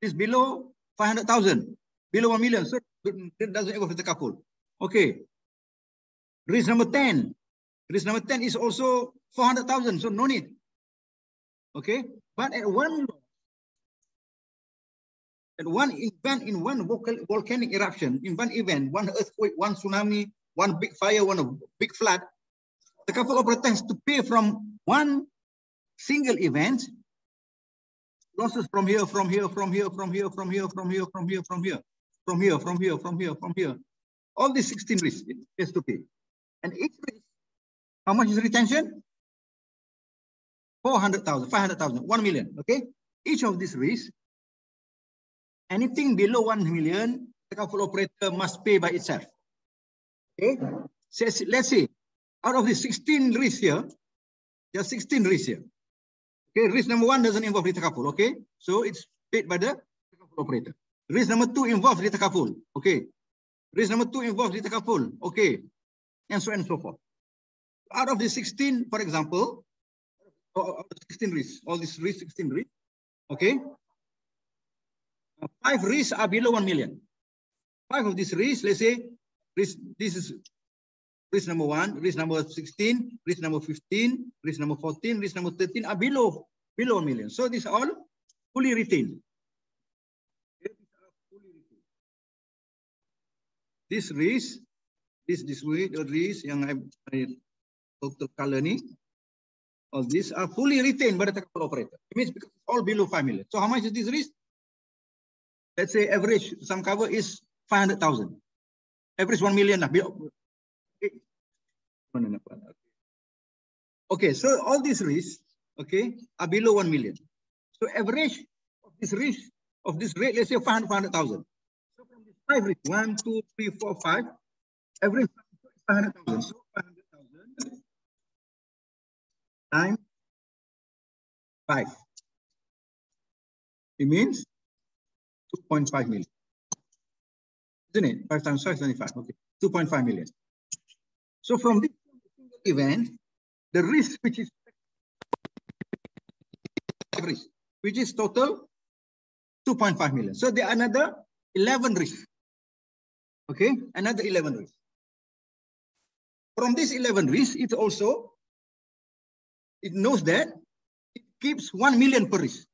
It's below 500,000, below 1 million. So it doesn't go for Takaful. Okay. Risk number 10. Risk number 10 is also 400,000, so no need. Okay. But at one event, in one volcanic eruption, in one event, one earthquake, one tsunami, one big fire, one big flood, the Takaful operator has to pay from one single event losses from here, from here, from here, from here, from here, from here, from here, from here, from here, from here, from here, from here. All these 16 risks it has to pay. And each risk, how much is retention? 400,000, 500,000, 1 million. Okay. Each of these risks, anything below 1 million, the Takaful operator must pay by itself. Okay. So let's see, out of the 16 risks here, there are 16 risks here. Okay. Risk number 1 doesn't involve Retakaful. Okay. So it's paid by the Takaful operator. Risk number 2 involves Retakaful. Okay. Risk number 2 involves Retakaful. Okay. And so on and so forth. Out of the 16, for example, out of 16 risks, all these risks, 16 risks, okay, 5 risks are below 1 million. 5 of these risks, let's say, this is risk number 1, risk number 16, risk number 15, risk number 14, risk number 13 are below 1 million. So these are all fully retained. This risk, this way, the risk yang I total color ni, all these are fully retained by the Takaful operator. It means because it's all below 5 million. So how much is this risk? Let's say average sum cover is 500,000. Average 1 million. Okay, so all these risks, okay, are below 1 million. So average of this risk, of this rate, let's say 500,000. So from this 5 risks, 1, 2, 3, 4, 5, average 500,000. So 500,000 times 5. It means 2.5 million. Isn't it? 5 times 5 is 25. Okay. 2.5 million. So from this single event, the risk which is risk, which is total 2.5 million. So there are another 11 risks. Okay, another 11 risks. From this 11 risks, it also, it knows that it keeps 1 million per risk.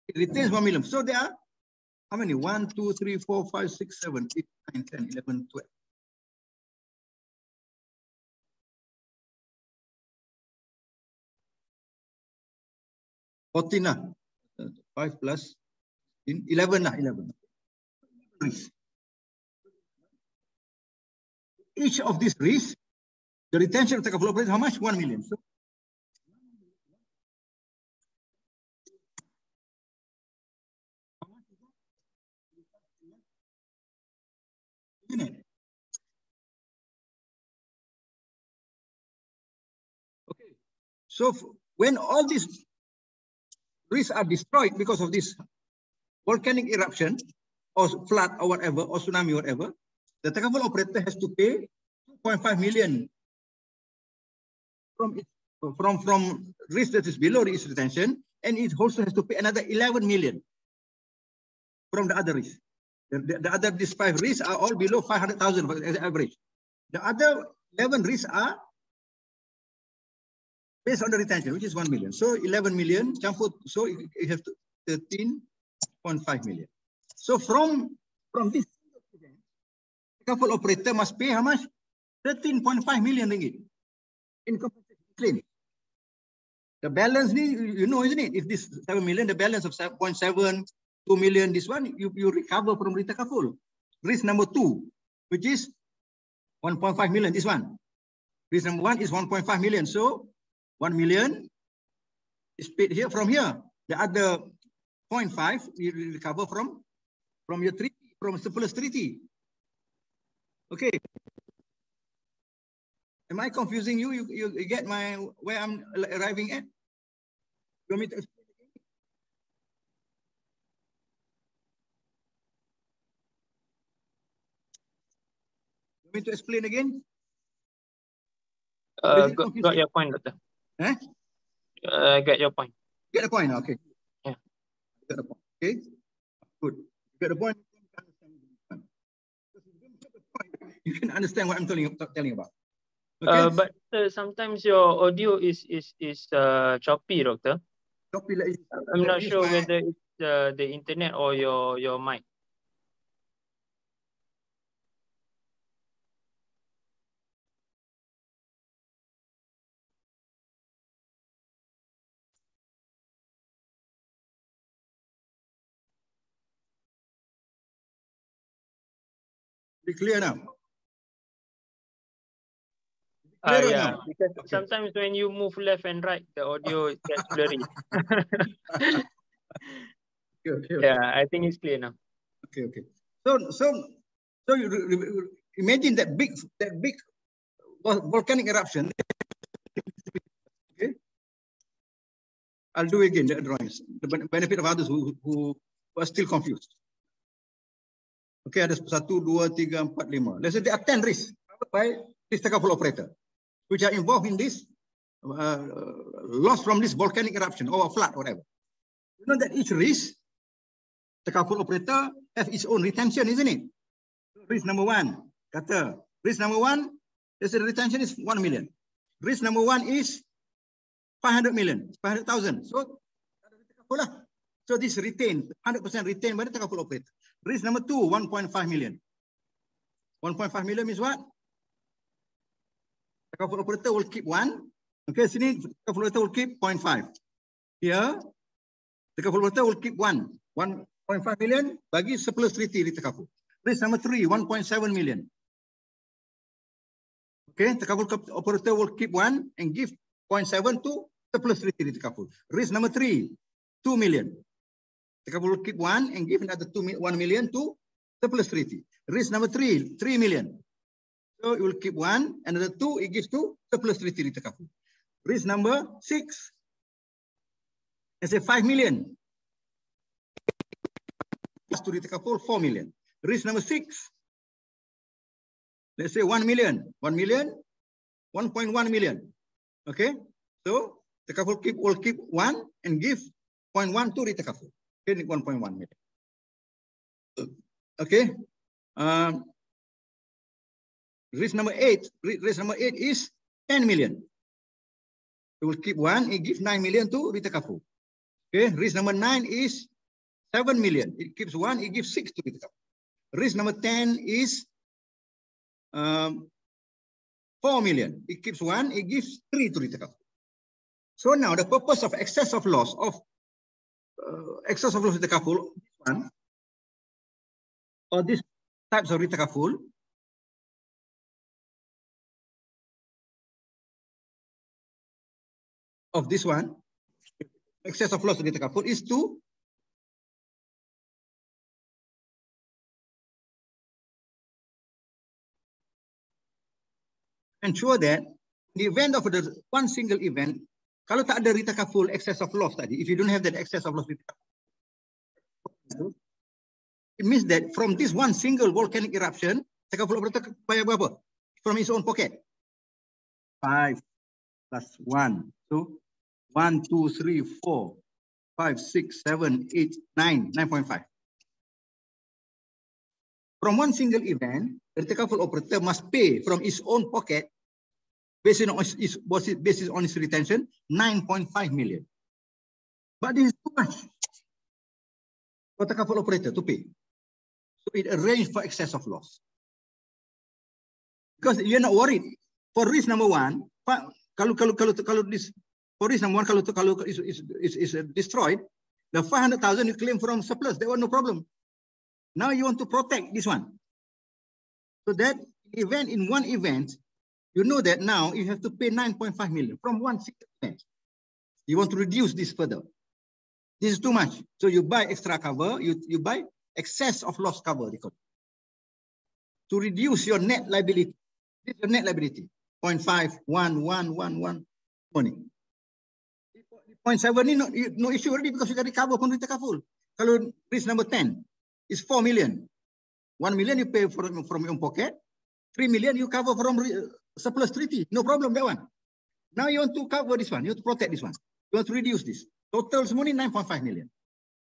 It retains 1 million. So there are how many? 1, 2, 3, 4, 5, 6, 7, 8, 9, 10, 11, 12. 14 lah. 5 plus 11 lah. 11. Each of these risks, the retention of Takaful operator is how much? 1 million. So okay. So when all these risks are destroyed because of this volcanic eruption or flood or whatever, or tsunami, whatever, the Takaful operator has to pay 2.5 million from risk that is below its retention, and it also has to pay another 11 million from the other risk. The other, these 5 risks are all below 500,000 as average. The other 11 risks are based on the retention, which is 1 million. So 11 million, so you have 13.5 million. So from this, Takaful operator must pay how much? 13.5 million ringgit in compensation claim. The balance, you know, isn't it? If this 7 million, the balance of 0.7, 2 million, this one, you recover from Retakaful. Risk number 2, which is 1.5 million, this one. Risk number 1 is 1.5 million. So 1 million is paid here from here. The other 0.5 you recover from your treaty, from surplus treaty. Okay. Am I confusing you? You get where I'm arriving at? You want me to explain again? You want me to explain again? Got your point, Doctor. Eh? Get your point. Get the point, okay. Yeah. Get the point. Okay. Good. Get the point. You can understand what I'm telling about. Okay. But sometimes your audio is choppy, Doctor. Choppy. I'm not sure whether it's the internet or your mic. Be clear now. Clearer Yeah, now? because Okay. sometimes when you move left and right, the audio gets blurry. Okay. Yeah, I think it's clear now. Okay. So you imagine that big volcanic eruption. Okay. I'll do again the drawings. The benefit of others who are still confused. Okay, ada 1, 2, 3, 4, 5. Let's say there are 10 risks by this Takaful operator, which are involved in this loss from this volcanic eruption or flood, whatever. You know that each risk, Takaful operator has its own retention, isn't it? Risk number 1, kata risk number 1, they say the retention is 1 million. Risk number 1 is 500 million, 500,000. So, so this retained, 100% retained by the Takaful operator. Risk number 2, 1.5 million. 1.5 million means what? Takaful operator will keep 1. Okay, sini Takaful operator will keep 0.5. Here, Takaful operator will keep 1. 1.5 million bagi surplus treaty di Takaful. Risk number 3, 1.7 million. Okay, Takaful operator will keep 1 and give 0.7 to surplus treaty di Takaful. Risk number 3, 2 million. Takaful will keep 1 and give another 1 million to surplus treaty. Risk number 3, 3 million. So it will keep 1, another 2 it gives to surplus treaty di Takaful. Risk number 6, let's say 5 million. To Retakaful 4 million. Risk number 6, let's say 1 million. 1 million, 1.1 million. Okay, so Takaful will keep 1 and give 0.1 to Retakaful. Okay, 1.1 million. Okay. Risk number 8. Risk number 8 is 10 million. It will keep 1. It gives 9 million to Retakaful. Okay. Risk number 9 is 7 million. It keeps 1. It gives 6 to Retakaful. Risk number 10 is 4 million. It keeps 1. It gives 3 to Retakaful. So now the purpose of excess of loss Retakaful, one, or these types of Retakaful, of this one, excess of loss Retakaful is to ensure that in the event of the one single event, kalau tak ada Retakaful excess of loss tadi, if you don't have that excess of loss Retakaful, it means that from this one single volcanic eruption, Takaful operator bayar berapa? From his own pocket. 5 plus 1. So 1, 2, 3, 4, 5, 6, 7, 8, 9, 9.5. From one single event, the Takaful operator must pay from his own pocket, based on his retention, 9.5 million. But this is too much for Takaful operator to pay. So it arranged for excess of loss. Because you're not worried. For risk number 1, kalau this, for risk number 1, kalau is destroyed, the 500,000 you claim from surplus, there was no problem. Now you want to protect this one. So that event, in one event, you know that now you have to pay 9.5 million from one single event. You want to reduce this further. This is too much. So you buy extra cover, you buy excess of loss cover to reduce your net liability. This is your net liability. 0.5, 1, 1, 1, 1 money. 0.7 no issue already because you got recover from Retakaful. Kalau risk number 10 is 4 million. 1 million you pay from your own pocket. 3 million you cover from surplus treaty. No problem, that one. Now you want to cover this one. You want to protect this one. You want to reduce this. Total money 9.5 million.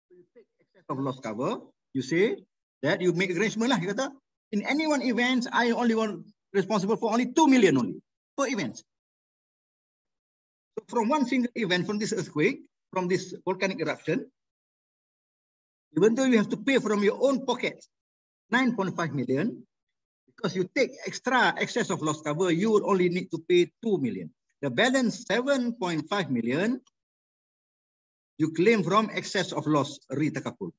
So you take excess of loss cover. You say that you make arrangement lah. You kata, in any one event, I only want responsible for only 2 million only per event. So from one single event, from this earthquake, from this volcanic eruption, even though you have to pay from your own pocket 9.5 million, because you take extra excess of loss cover, you will only need to pay 2 million. The balance 7.5 million, you claim from excess of loss Retakaful.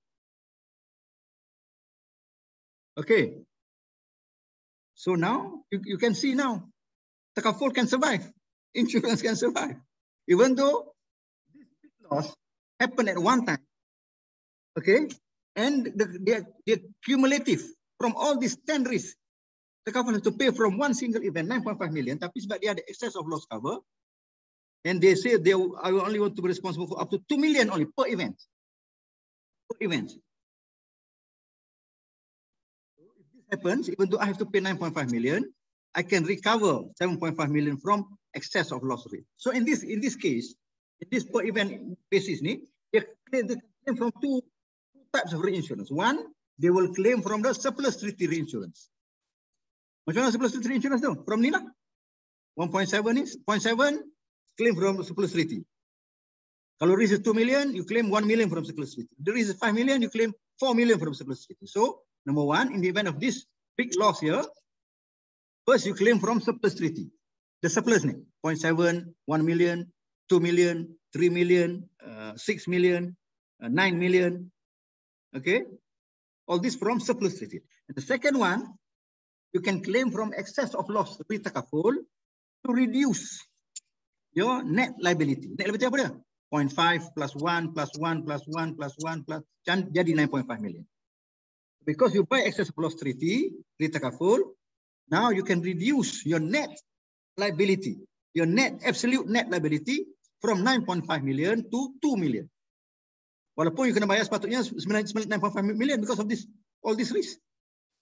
Okay. So now you can see now Takaful can survive. Insurance can survive. Even though this big loss happened at one time. Okay? And the cumulative from all these 10 risks, Takaful has to pay from one single event, 9.5 million. Tapi sebab dia ada excess of loss cover, and they say I only want to be responsible for up to 2 million only per event. Per event. So if this happens, even though I have to pay 9.5 million, I can recover 7.5 million from excess of loss rate. So in this case, in this per event basis, they claim from two types of reinsurance. One, they will claim from the surplus treaty reinsurance. Macam mana surplus treaty reinsurance tu? From ni lah. 1.7 is 0.7 claim from surplus treaty. Kalau risk is 2 million, you claim 1 million from surplus treaty. The risk is 5 million, you claim 4 million from surplus treaty. So, number one, in the event of this big loss here, first you claim from surplus treaty. The surplus ni, 0.7, 1 million, 2 million, 3 million, 6 million, 9 million. Okay? All this from surplus treaty. And the second one, you can claim from excess of loss Retakaful to reduce your net liability. Net liability apa dia? 0.5 plus 1 plus 1 plus 1 plus 1 plus jadi 9.5 million. Because you buy excess of loss treaty, Retakaful, now you can reduce your net liability, your absolute net liability from 9.5 million to 2 million. Walaupun you kena bayar sepatutnya 9.5 million because of all this risk.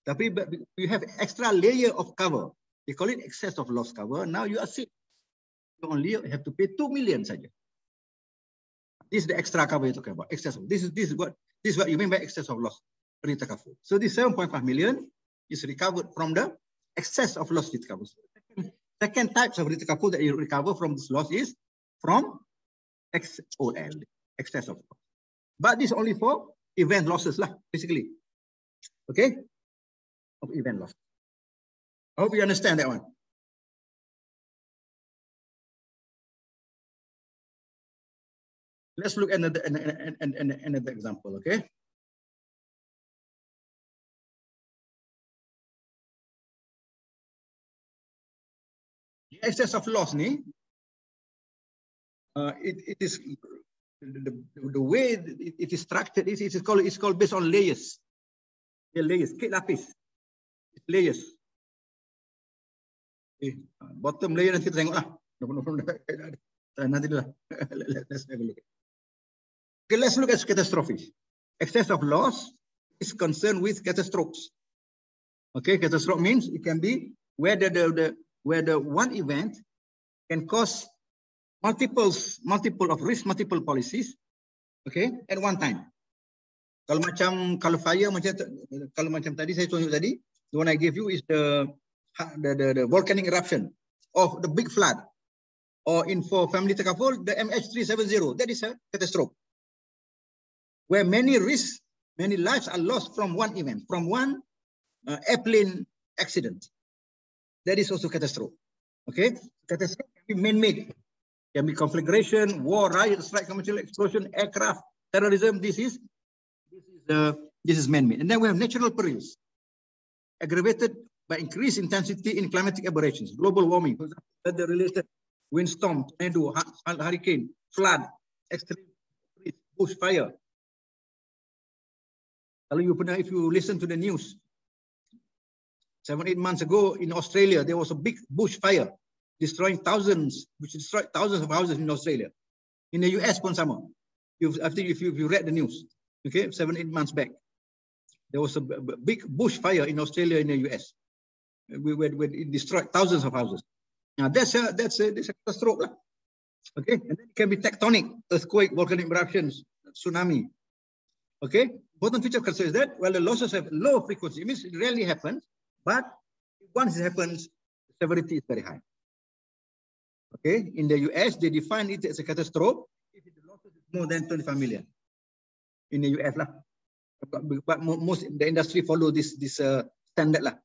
Tapi you have extra layer of cover. They call it excess of loss cover. Now you are safe. You only have to pay 2 million saja. This is the extra cover you're talking about. Excess of. This is what you mean by excess of loss. Retakaful. So this 7.5 million is recovered from the excess of loss Retakaful. Second types of Retakaful that you recover from this loss is from XOL, excess of loss. But this is only for event losses lah, basically. Okay? Of event loss. I hope you understand that one. Let's look at another example, okay? The excess of loss ni, it is the way it is structured. It's called based on layers. The layers, lapis. Layers. Okay. Bottom layer nanti kita tengok lah. Nanti lah. Let's have a look. Okay, let's look at catastrophes. Excess of loss is concerned with catastrophes. Okay, catastrophe means it can be where the one event can cause multiple of risk, multiple policies. Okay, at one time. Kalau fire macam tadi saya tunjuk tadi, the one I gave you is the volcanic eruption of the big flood, or for family Takaful, the MH370. That is a catastrophe where many risks, many lives are lost from one event, from one airplane accident. That is also catastrophe. Okay, catastrophe can be man-made, can be conflagration, war, riot, strike, commercial explosion, aircraft, terrorism. This is man-made. And then we have natural perils, aggravated by increased intensity in climatic aberrations, global warming, for example, weather-related windstorm, tornado, hurricane, flood, extreme bushfire. If you listen to the news, 7-8 months ago in Australia, there was a big bushfire, destroying thousands, which destroyed thousands of houses in Australia. In the US, pun sama. I think if you read the news, okay, 7-8 months back, there was a big bushfire in Australia, in the US. Where it destroyed thousands of houses. Now that's a catastrophe, okay. And then it can be tectonic, earthquake, volcanic eruptions, tsunami. Okay. Important feature of catastrophe is that the losses have low frequency. It means it rarely happens, but once it happens, the severity is very high. Okay. In the US, they define it as a catastrophe if the losses is more than 25 million. In the US lah. But most the industry follow this standard lah.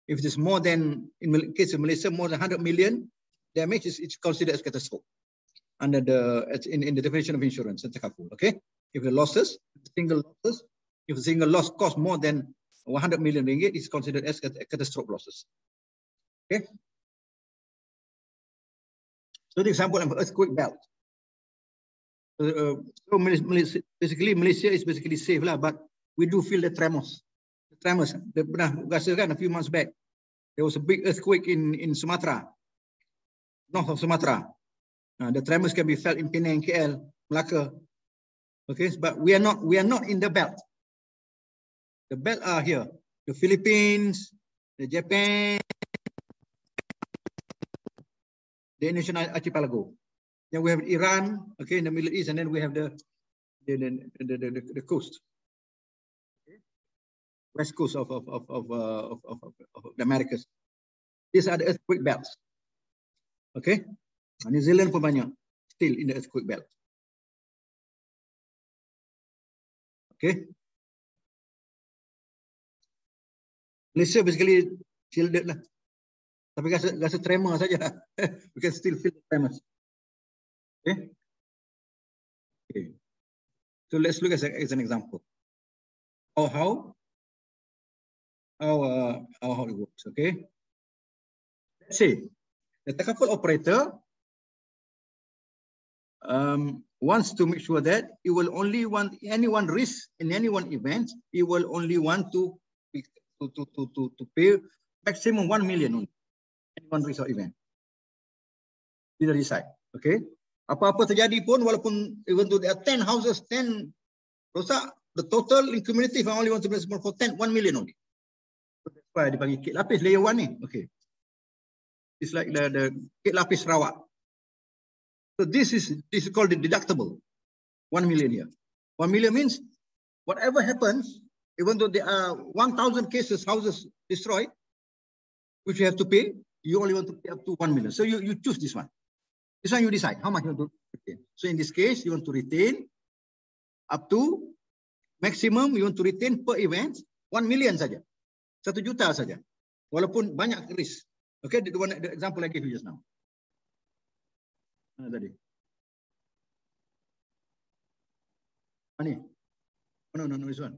If it is more than, in the case of Malaysia, more than 100 million damage, it's considered as catastrophe under in the definition of insurance and Takaful. Okay, if the single loss costs more than 100 million ringgit, it's considered as catastrophe losses. Okay. So the example of earthquake belt. So basically Malaysia is basically safe lah, but we do feel the tremors. The tremors. A few months back, there was a big earthquake in Sumatra, north of Sumatra. The tremors can be felt in Penang, KL, Melaka. Okay, but we are not in the belt. The belt are here. The Philippines, the Japan, the Indonesian archipelago. Then we have Iran, okay, in the Middle East, and then we have the coast, okay? West coast of the Americas. These are the earthquake belts. Okay, New Zealand pun banyak still in the earthquake belt. Okay, Malaysia basically shielded lah. Tapi rasa tremor saja. We can still feel the tremors. Okay. Okay. So let's look as an example. How it works. Okay. Let's say the Takaful operator wants to make sure that it will only want any one risk in any one event. It will only want to pay maximum 1 million only. Any one risk or event. Dia decide. Okay. Apa-apa terjadi pun, walaupun even though there are 10 houses, 10 rosak, the total in cumulative I only want to be for 1 million only. So that's why dipanggil kit lapis layer 1 ni. Okay. It's like the kit lapis Sarawak. So this is called the deductible. 1 million here. 1 million means whatever happens, even though there are 1,000 cases, houses destroyed, which you have to pay, you only want to pay up to 1 million. So you choose this one. This one you decide how much you want to retain. So in this case, you want to retain up to maximum you want to retain per event 1 million saja. 1 juta saja. Walaupun banyak risk. Okay, the example I gave you just now. Tadi. Ani. No, this one.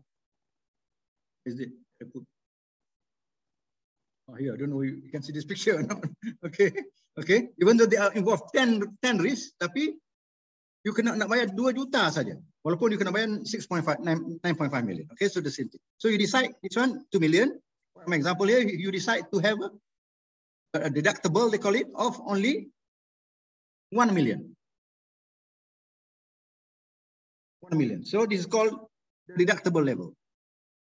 Is it? Oh, here, I don't know. You can see this picture or not. Okay. Okay. Even though they are involved 10 risks, tapi you nak bayar 2 juta saja. Walaupun you kena bayar 9.5 million. Okay, so the same thing. So you decide this one 2 million. For example here, you decide to have a deductible, they call it, of only 1 million. 1 million. So this is called the deductible level,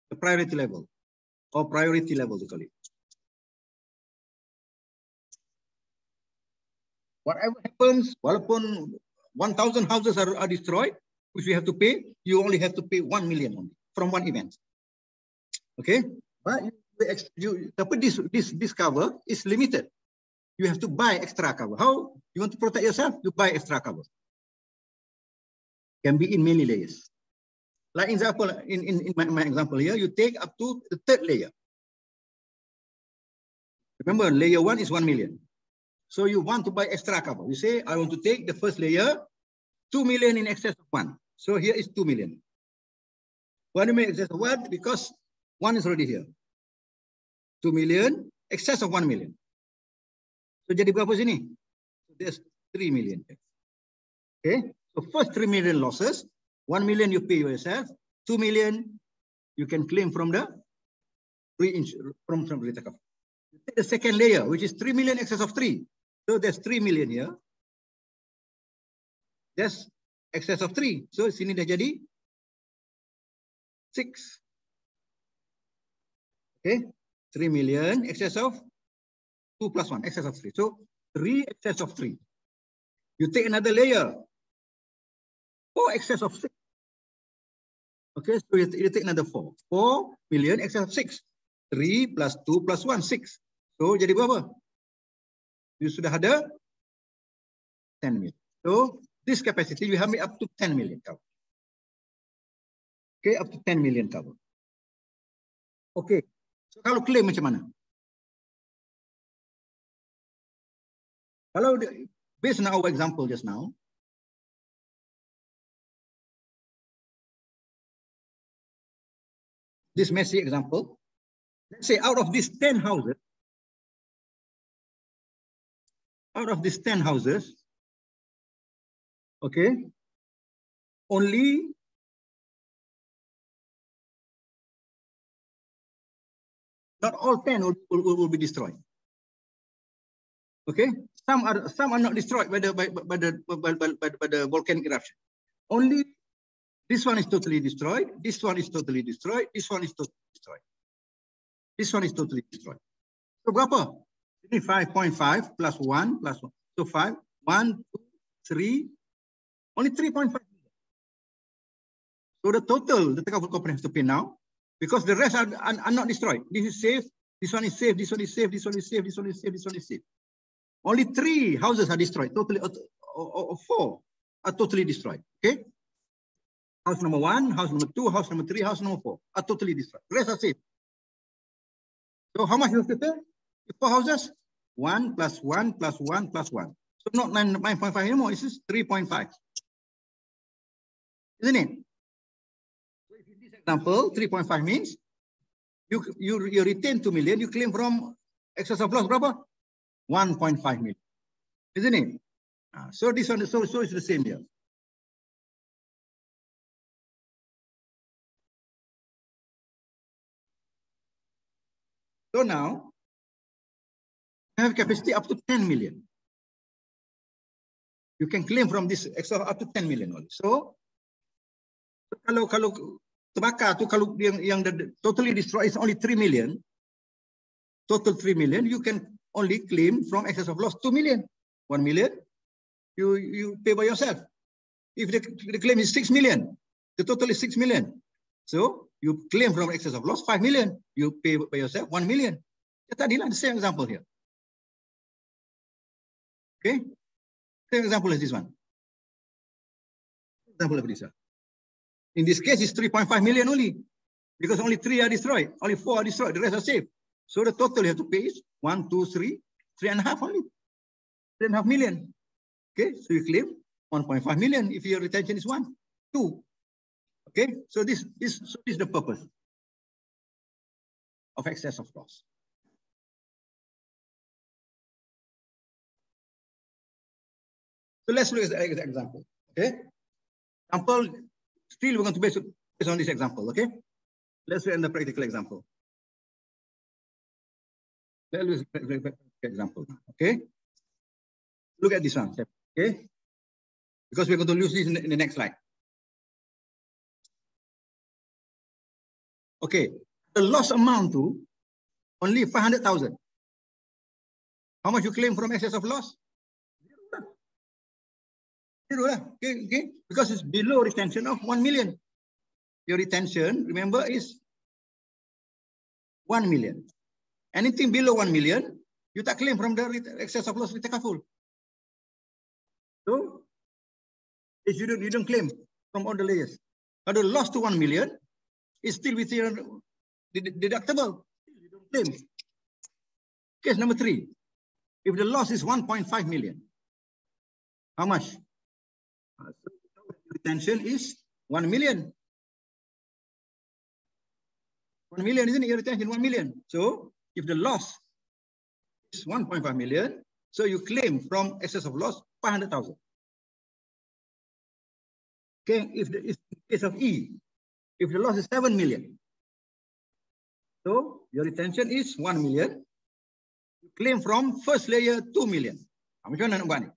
the priority level, or priority level, they call it. Whatever happens, walaupun 1,000 houses are destroyed, which we have to pay, you only have to pay 1 million only from one event. Okay, but this cover is limited. You have to buy extra cover. How you want to protect yourself? You buy extra cover. Can be in many layers. Like example, in my example here, you take up to the 3rd layer. Remember, layer 1 is 1 million. So you want to buy extra cover. You say, I want to take the first layer, 2 million in excess of 1. So here is 2 million. Why do you make excess of 1? Because 1 is already here. 2 million, excess of 1 million. So jadi berapa sini? So there's 3 million. Okay. So first 3 million losses, 1 million you pay yourself, 2 million you can claim from the from Retakaful. You take the second layer, which is 3 million excess of 3. So there's 3 million here. There's excess of 3. So sini dah jadi 6. Okay. 3 million excess of 2 plus 1, excess of 3. So 3 excess of 3. You take another layer. 4 excess of 6. Okay, so you take another 4. 4 million excess of 6. 3 plus 2 plus 1, 6. So jadi berapa? You sudah ada 10 million. So this capacity you have up to 10 million cover. Okay, up to 10 million cover. Okay, so kalau claim macam mana? Kalau based on our example just now, this messy example, let's say out of these 10 houses, Okay. Only not all 10 will be destroyed. Okay. Some are not destroyed by the volcanic eruption. Only this one is totally destroyed. This one is totally destroyed. This one is totally destroyed. This one is totally destroyed. So berapa? Ini 5.5 plus 1 plus 1. So 5, 1, 2, 3, only 3.5. So the total the Takaful company has to pay now, because the rest are not destroyed. This is safe. This one is safe. This one is safe. This one is safe. This one is safe. This one is safe. Only 3 houses are destroyed. Totally, or 4 are totally destroyed. Okay. House number 1, house number 2, house number 3, house number 4 are totally destroyed. The rest are safe. So how much you have to pay? 4 houses. 1 plus 1 plus 1 plus 1. So not 9.5 anymore. This is 3.5. Isn't it? So if in this example, 3.5 means you retain 2 million, you claim from excess of loss berapa? 1.5 million. Isn't it? So this one, so it's the same here. So now you have capacity up to 10 million. You can claim from this extra up to 10 million only. So kalau terbakar tu, kalau yang totally destroyed is only 3 million, total 3 million, you can only claim from excess of loss 2 million. 1 million, you pay by yourself. If the claim is 6 million, the total is 6 million. So you claim from excess of loss 5 million, you pay by yourself 1 million. Tadilah the same example here. Okay, same example as this one. Example of this one. In this case, it's 3.5 million only, because only 3 are destroyed, only 4 are destroyed, the rest are safe. So the total you have to pay is 1, 2, 3, 3.5 only. 3.5 million. Okay, so you claim 1.5 million if your retention is 1, 2. Okay, so this is the purpose of excess of loss. So let's look at the example. Okay, example. Still, we're going to base on this example. Okay, let's look at the practical example. Let's look at the example. Okay, look at this one. Okay, because we're going to use this in the next slide. Okay, the loss amount to only 500,000. How much you claim from excess of loss? Zero lah. Okay, because it's below retention of 1 million. Your retention, remember, is 1 million. Anything below 1 million, you tak claim from the excess of loss Retakaful. So you don't claim from all the layers. But the loss to 1 million is still within deductible. You don't claim. Case number 3. If the loss is 1.5 million, how much? So retention is 1 million. 1 million, isn't it? Your retention 1 million. So if the loss is 1.5 million, so you claim from excess of loss 500,000. Okay, if in case of E, if the loss is 7 million, so your retention is 1 million. You claim from first layer 2 million. Macam mana nak buat ni?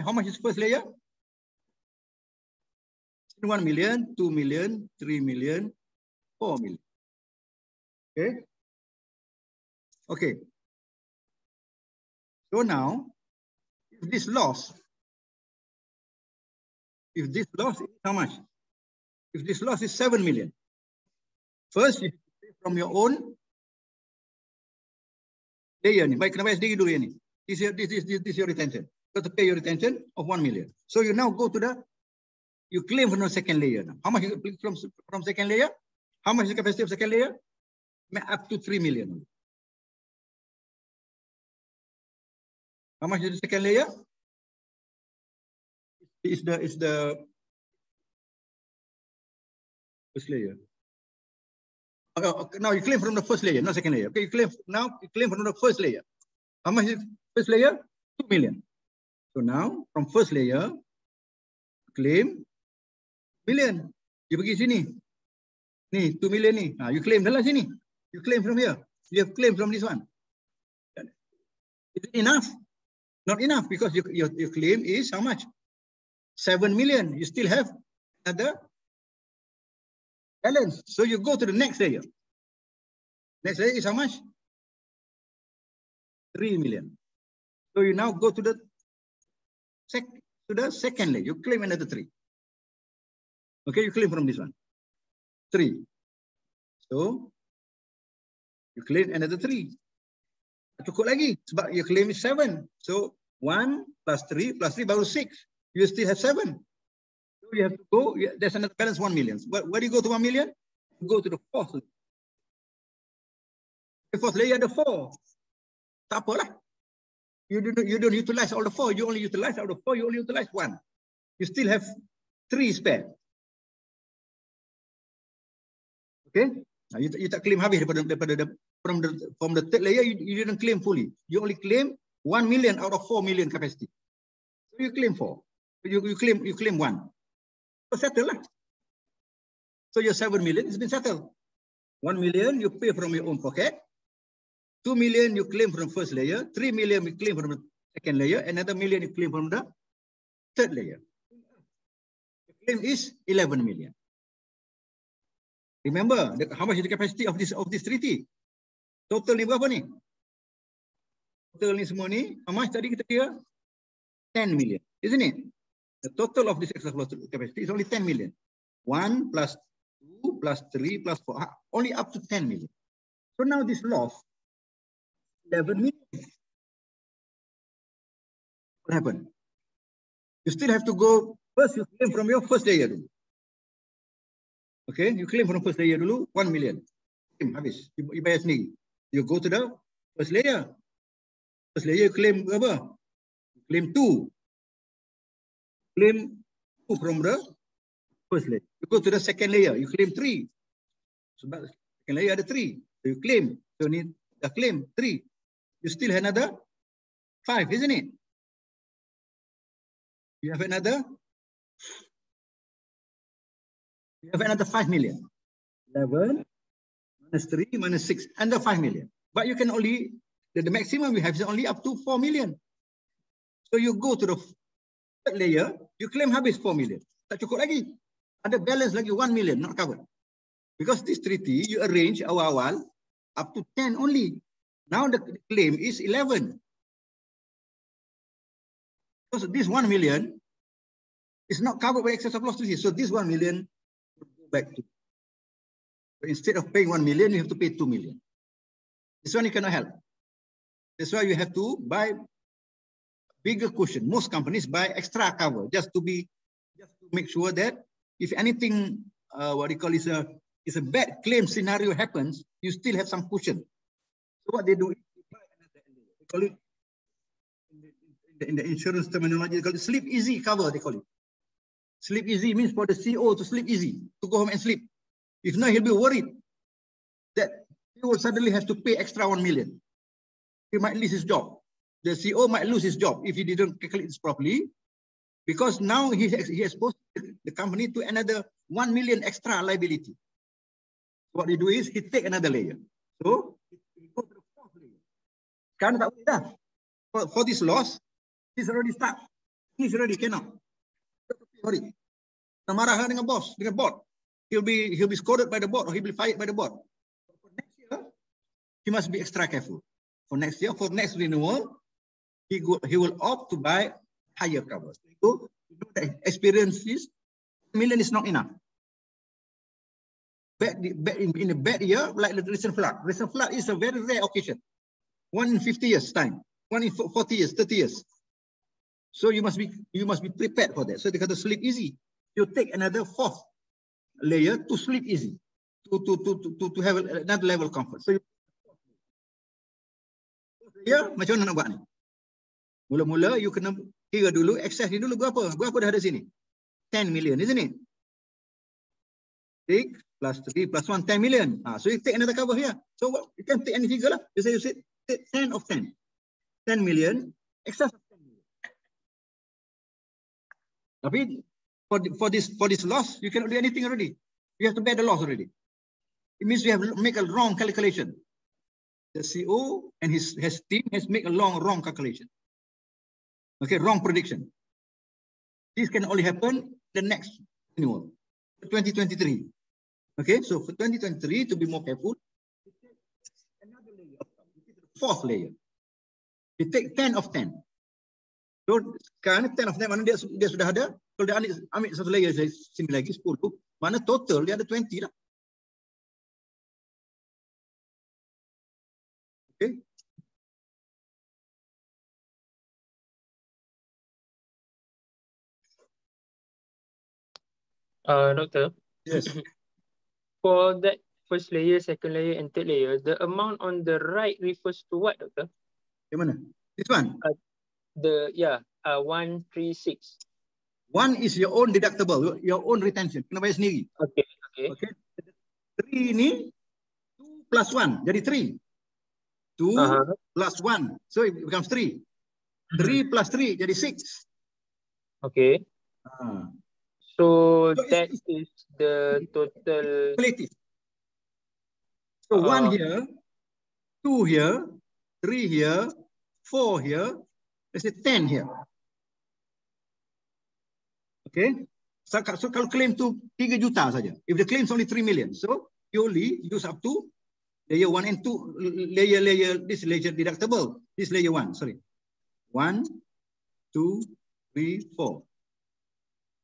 How much is first layer? 1 million, 2 million, 3 million, 4 million. Okay. Okay. So now, if this loss is how much? If this loss is 7 million, first you pay from your own layer ni. Baik, kena bayar sendiri dulu ya ni. This is your retention. You have to pay your retention of 1 million. So you now go to you claim from the second layer now. How much you claim from second layer? How much is the capacity of second layer? Up to 3 million. How much is the second layer? Is the first layer. Now you claim from the first layer, not second layer. Okay, you claim from the first layer. How much is first layer? 2 million. So now from first layer, claim million. You pergi sini. Ni 2 million ni. You claim dalam sini. You claim from here. You have claim from this one. Is it enough? Not enough because your claim is how much? 7 million. You still have another balance. So you go to the next layer. Next layer is how much? 3 million. So you now go to the second layer. You claim another 3. Okay, you claim from this one. 3. So you claim another 3. Cukup lagi sebab your claim is 7. So 1 plus 3 plus 3 baru 6. You still have 7. So you have to go. There's another balance 1 million. But where do you go to 1 million? You go to the fourth. The fourth layer ada 4. Tak apalah. You don't utilize all the 4. You only utilize out of 4. You only utilize 1. You still have 3 spare. Okay. Now you tak claim habis from the third layer. You didn't claim fully. You only claim 1 million out of 4 million capacity. So you claim 4. You claim 1. So settle lah. So your 7 million has been settled. 1 million you pay from your own pocket. 2 million you claim from first layer. 3 million you claim from the second layer. Another million you claim from the third layer. The claim is 11 million. Remember how much is the capacity of this treaty? Total ni berapa ni? Total ni semua ni, how much tadi kita kira? 10 million, isn't it? The total of this extra flow capacity is only 10 million. 1 plus 2 plus 3 plus 4, only up to 10 million. So now this loss, 11 million. What happened? You still have to go, first you claim from your first layer dulu. Okay, you claim from first layer dulu, 1 million. Habis, you bayar sendiri. You go to the first layer. First layer you claim apa? You claim 2. Claim 2 from the first layer. You go to the second layer, you claim 3. Sebab second layer ada 3. So you claim. So ni dah claim 3. You still have another 5, isn't it? You have another 5 million. 11 minus 3 minus 6, under 5 million. But you can only, the maximum we have is only up to 4 million. So you go to the third layer, you claim habis 4 million. Tak cukup lagi. Ada balance lagi 1 million, not covered. Because this treaty, you arrange awal-awal up to 10 only. Now the claim is 11. Because this 1 million is not covered by excess of loss treaty. So this 1 million will go back to. So instead of paying 1 million, you have to pay 2 million. This one you cannot help. That's why you have to buy bigger cushion. Most companies buy extra cover just to make sure that if anything, what you call is a bad claim scenario happens, you still have some cushion. So what they do is they buy another layer. They call it in the insurance terminology, they call it sleep easy cover. They call it sleep easy means for the CEO to sleep easy, to go home and sleep. If not, he'll be worried that he will suddenly have to pay extra 1 million. He might lose his job. The CEO might lose his job if he didn't calculate this properly, because now he has posted the company to another 1 million extra liability. What he do is he take another layer. So he go to the fourth layer. Sekarang tak boleh dah. For this loss, he's already stuck. He's already cannot. Sorry. Marah dengan boss, dengan board. He'll be scolded by the board or he'll be fired by the board. For next year, he must be extra careful. For next year, for next renewal, he will opt to buy higher covers. So the experience is 1 million is not enough. In a bad year, like the recent flood. Recent flood is a very rare occasion. 1 in 50 years time. 1 in 40 years, 30 years. So you must be prepared for that. So they got to sleep easy. You take another fourth layer to sleep easy, to have another level of comfort. So ya, macam mana nak buat ni? Mula-mula you kena kira dulu, excess ni dulu berapa? Berapa dah ada sini? 10 million, isn't it? 6 plus 3 plus 1, 10 million. So you take another cover here. So what? You can take any figure lah. You say 10 of 10. 10 million, excess of 10 million. Tapi for this loss, you cannot do anything already. You have to bear the loss already. It means we have make a wrong calculation. The CEO and his team has made a wrong calculation. Okay, wrong prediction. This can only happen the next annual, 2023. Okay, so for 2023, to be more careful, another layer, fourth layer. You take 10 of 10. So sekarang 10 of 10 mana dia sudah ada. Kalau dia ambil satu layer sini lagi 10, mana total dia ada 20 lah. Okay. Doctor. Yes. For that first layer, second layer, and third layer, the amount on the right refers to what, Doctor? Yang mana? This one? 136. One is your own deductible, your own retention. Kena bayar sendiri. Okay. Okay. 3 ni 2 plus 1 jadi 3. 2 plus 1, so it becomes 3. 3 plus 3 jadi 6. Okay. So that is the total. So 1 here, 2 here, 3 here, 4 here, let's say 10 here. Okay. So kalau claim tu 3 juta saja. If the claim is only 3 million, so you only use up to layer 1 and 2, this layer deductible. This layer 1, sorry. 1, 2, 3, 4.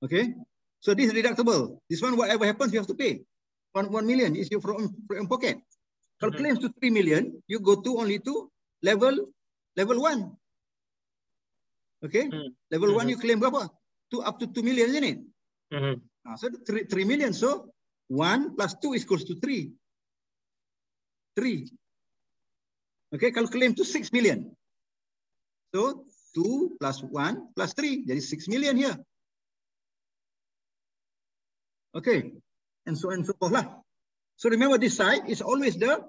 Okay. So this is deductible. This one, whatever happens, you have to pay. 1 million is your from pocket. Kalau claims to 3 million, you go to only to level 1. Okay. Level 1 you claim berapa? Up to 2 million, isn't it? So 3 million. So 1 plus 2 is equals to 3. 3. Okay, kalau claim to 6 million. So 2 plus 1 plus 3. Jadi 6 million here. Okay. And so forth lah. So remember this side is always the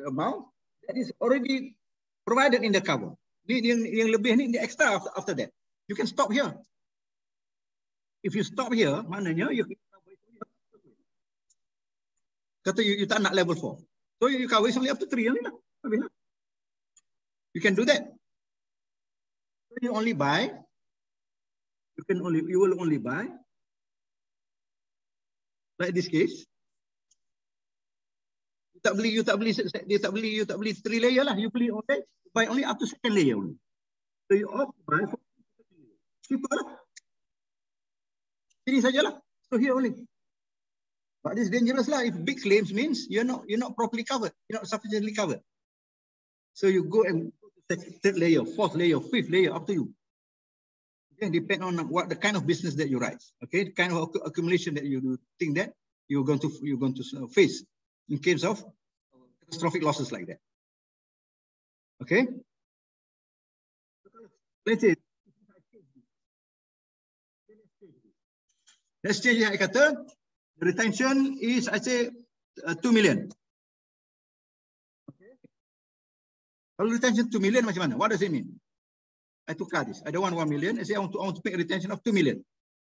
amount that is already provided in the cover. Yang lebih ni the extra after that. You can stop here. If you stop here, maknanya you kata you tak nak level 4. So you cover only up to 3 only lah. You can do that. So you only buy. You will only buy. Like this case. You tak beli 3 layer lah. You buy only up to 2nd layer only. So you opt buy for cheaper lah. Sini sajalah. So here only. But this is dangerous lah. If big claims means you're not properly covered. You're not sufficiently covered. So you go and go to 3rd layer, 4th layer, 5th layer, up to you. Okay, depend on what the kind of business that you write. Okay, the kind of accumulation that you think that you're going to face in case of catastrophic losses like that. Okay. Let's say. Let's change it. I kata the retention is, I say, 2 million. Okay. Kalau retention 2 million macam mana? What does it mean? I took this. I don't want 1 million. I say I want to pay a retention of 2 million.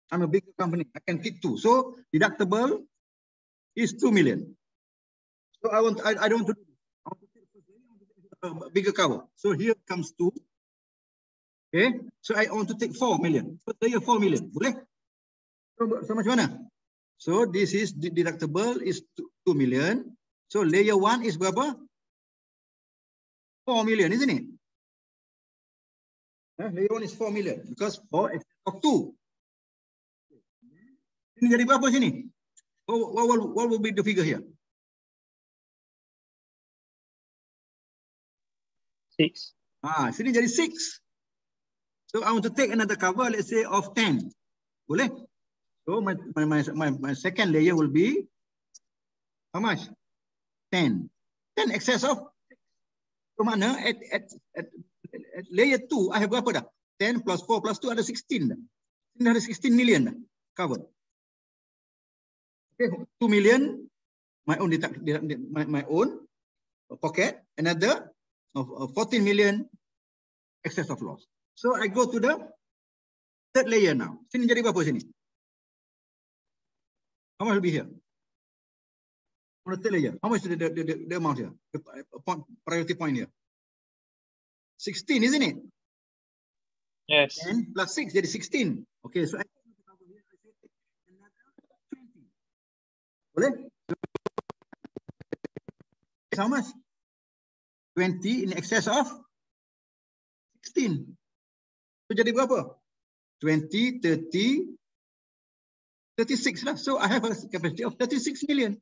I'm a big company. I can keep 2. So deductible is 2 million. So I don't want to do this. I want to take a bigger cover. So here comes 2. Okay. So I want to take 4 million. So layer 4 million. Boleh? So macam mana? So this is deductible is 2 million. So layer 1 is berapa? 4 million, isn't it? Layer 1 is 4 million because 4 excess of 2. Ini jadi berapa sini? What will be the figure here? 6. Sini jadi 6. So I want to take another cover, let's say of 10. Boleh? So my second layer will be how much? 10. 10 excess of 6. So mana at layer 2, I have berapa dah? 10 plus 4 plus 2 ada 16 dah. Ini ada 16 million dah cover. Okay, 2 million my own my own pocket, another of 14 million excess of loss. So I go to the Third layer now. Sini jadi berapa sini? How much will be here? On the third layer, how much is the amount here? The priority point here. 16, isn't it? Yes. 10 plus 6, jadi 16. Okay, so I boleh? How much? 20 in excess of 16. So jadi berapa? 20, 30, 36 lah. So I have a capacity of 36 million.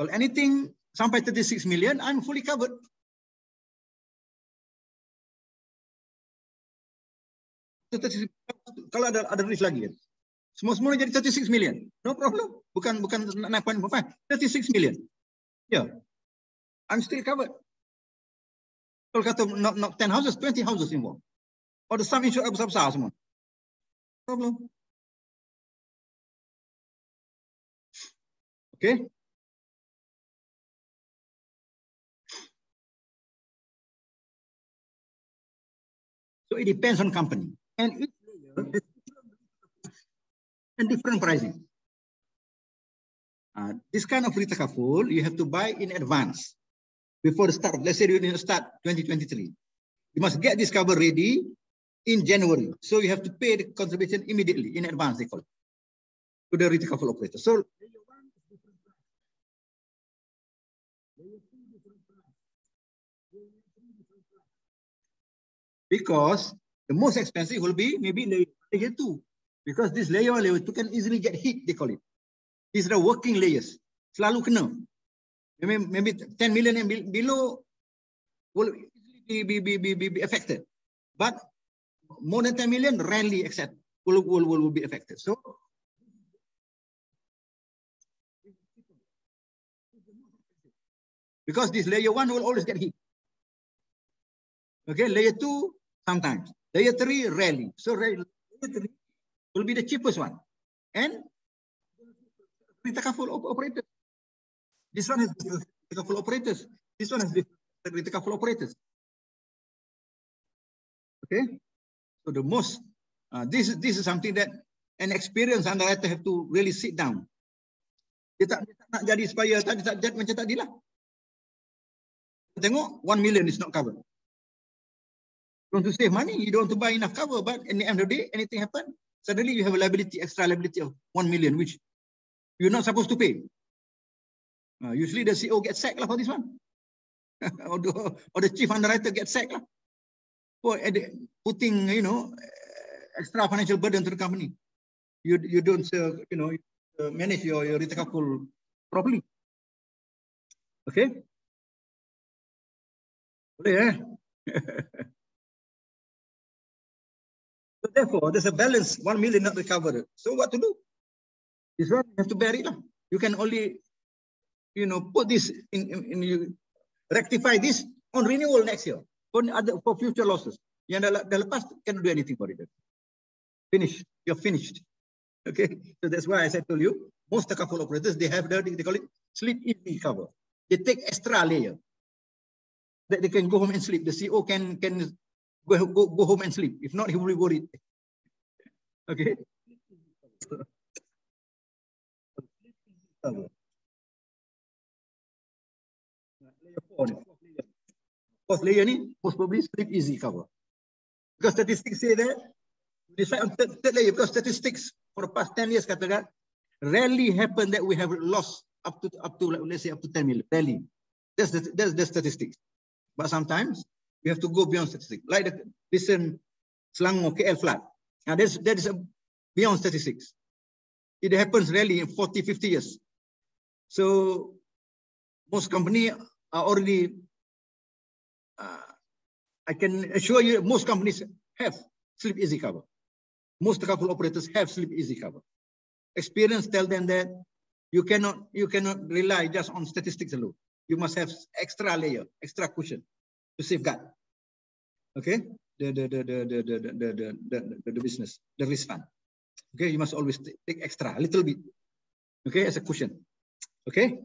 Well, anything sampai 36 million, I'm fully covered. Kalau ada risk lagi kan? Semua jadi 36 million. No problem. Bukan 9.5. 36 million. Yeah. I'm still covered. Kalau kata not 10 houses, 20 houses involved. Or the sum insured besar-besar semua. No problem. Okay. So it depends on company. And each layer and different pricing. This kind of Retakaful, you have to buy in advance before the start. Let's say you need to start 2023. You must get this cover ready in January. So you have to pay the contribution immediately in advance, they call it, to the Retakaful operator. So layer 1 is different price. Layer 2 different price. Layer 3 different price. Because the most expensive will be maybe layer 2. Because this layer 1, layer 2 can easily get hit, they call it. These are the working layers. Selalu kena. Maybe 10 million and below will easily be affected. But more than 10 million, rarely accept, will be affected. So, because this layer 1 will always get hit. Okay, layer 2, sometimes. Layer 3, rarely. So, layer 3 will be the cheapest one. And Retakaful operators. This one is Retakaful operators. This one is Retakaful operators. Okay. So the most, this is something that an experienced underwriter have to really sit down. Dia tak nak jadi supaya tak macam tadi lah. Tengok 1 million is not covered. You want to save money, you don't want to buy enough cover, but in the end of the day, anything happen, suddenly you have a liability, extra liability of 1 million, which you're not supposed to pay. Usually the CEO gets sacked lah for this one. or the chief underwriter gets sacked lah. For putting, extra financial burden to the company. You don't, manage your Retakaful properly. Okay? Boleh, eh? So therefore, there's a balance, 1 million not recovered. So what to do? This one you have to bear it. You can only, put this in rectify this on renewal next year for future losses. Yang dah lepas cannot do anything for it. Finish. You're finished. Okay. So that's why I told you, most Takaful operators, they have they call it sleep easy cover. They take extra layer that they can go home and sleep. The CEO can go home and sleep. If not, he will be worried. Okay. Fourth layer ni most probably sleep easy cover. Because statistics say that decide on third layer, because statistics for the past 10 years katakan rarely happen that we have lost up to let's say up to 10 million. Rarely. That's the statistics. But sometimes we have to go beyond statistics. Like the recent Selangor KL flood. Now that is beyond statistics. It happens rarely in 40, 50 years. So most companies are already, I can assure you, most companies have sleep easy cover. Most Takaful operators have sleep easy cover. Experience tell them that you cannot rely just on statistics alone. You must have extra layer, extra cushion to safeguard. Okay, the business, the risk fund. Okay, you must always take extra, a little bit. Okay, as a cushion. Okay.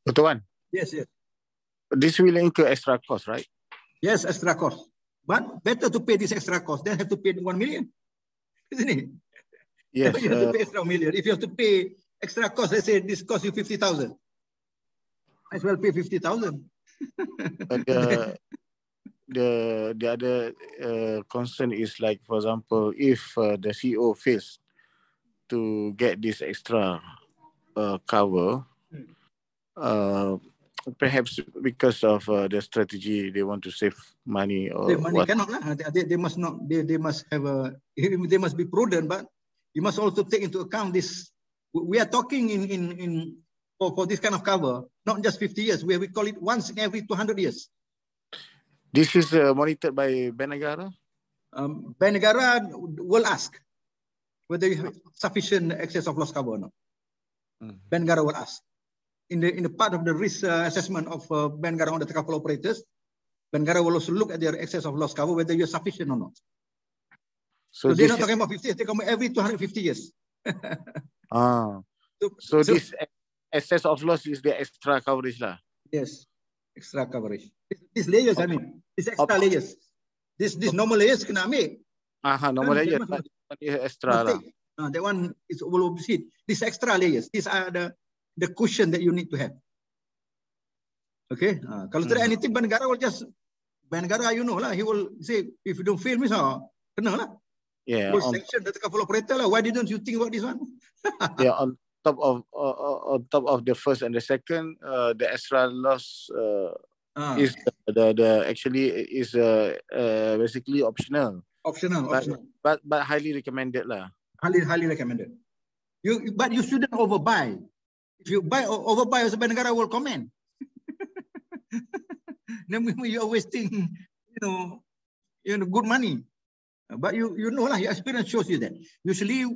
Dr. Wan. Yes, yes. This will incur extra cost, right? Yes, extra cost. But better to pay this extra cost than have to pay 1 million, isn't it? Yes. You have to pay extra 1 million. If you have to pay extra cost, let's say this costs you 50,000. Might as well pay 50,000. The other concern is like, for example, if the CEO fails to get this extra cover, perhaps because of the strategy, they want to save money or Save money what? cannot lah. They must not. They must have a. They must be prudent, but you must also take into account this. We are talking for this kind of cover, not just 50 years. We call it once in every 200 years. This is monitored by Bank Negara? Bank Negara will ask whether you have sufficient excess of loss cover or not. Bank Negara will ask. In the part of the risk assessment of Bank Negara on the Takaful operators, Bank Negara will also look at their excess of loss cover, whether you're sufficient or not. So they're not talking about 50 years, they're talking about every 250 years. So this excess of loss is the extra coverage lah? Yes, extra coverage. These layers, I mean, these extra layers. This normal layers kena ambil. Normal layers, but extra lah. That one is all overseen. These extra layers, these are the cushion that you need to have. Okay. Kalau tidak anything, Bank Negara will just, Bank Negara, you know lah, he will say, if you don't fail, kena lah. Yeah. Will sanction the Takaful operator lah. Why didn't you think about this one? Yeah, on top of the first and the second, the extra loss is actually is basically optional. Optional. But highly recommended lah. Highly recommended. But you shouldn't overbuy. If you overbuy, Bank Negara will comment. Then you're wasting, good money. But you know lah, your experience shows you that. Usually,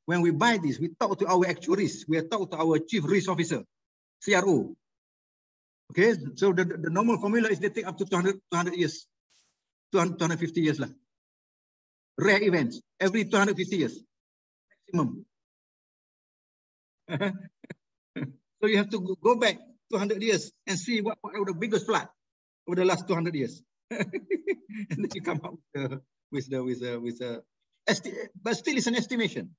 when we buy this, we talk to our actuaries, we talk to our chief risk officer, CRO. Okay, so the normal formula is they take up to 200 years, 250 years lah. Rare events, every 250 years, maximum. So you have to go back 200 years and see what are the biggest flood over the last 200 years. And then you come up with but still it's an estimation.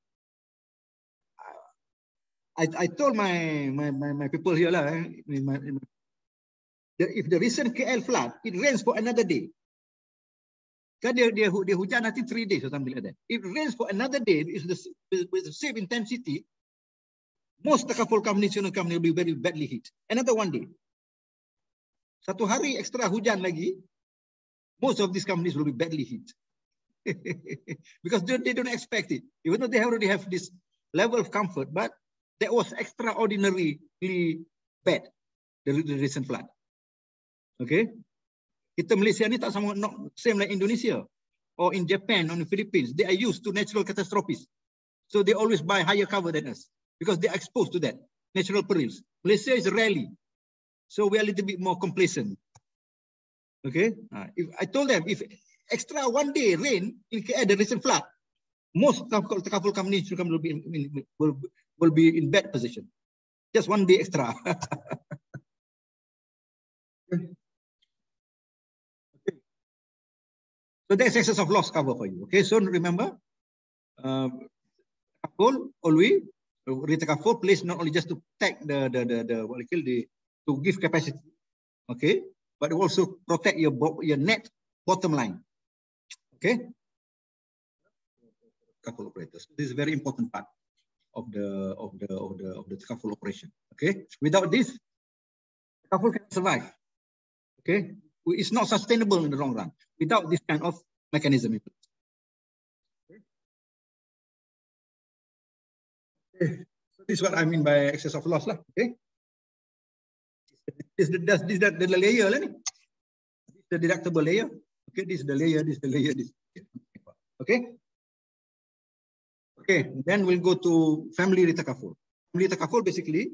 I told my people here lah, if the recent KL flood, it rains for another day. Kan dia hujan nanti 3 days or something like that. If it rains for another day, with the same intensity, most Takaful companies will be very badly hit. Another 1 day. Satu hari extra hujan lagi, most of these companies will be badly hit. Because they don't expect it. Even though they already have this level of comfort, but that was extraordinarily bad, the recent flood. Okay? Kita Malaysia ni tak sama, not same like Indonesia or in Japan or in the Philippines. They are used to natural catastrophes. So they always buy higher cover than us because they are exposed to that, natural perils. Malaysia is rarely. So we are a little bit more complacent. Okay? If I told them, if extra 1 day rain in KL, the recent flood, most Takaful companies will be in bad position. Just 1 day extra. Okay. So that's excess of loss cover for you. Okay, so remember, Takaful always Retakaful place not only just to protect to give capacity, okay, but also protect your net bottom line. Okay, Takaful operators. This is a very important part of the Takaful operation. Okay, without this, Takaful cannot survive. Okay, it's not sustainable in the long run without this kind of mechanism. Okay. So this is what I mean by excess of loss lah. Okay, this is the layer lah ni. This is the deductible layer. Okay, this is the layer. This is the layer. This. Okay. Okay. Then we'll go to family Retakaful. Family Retakaful basically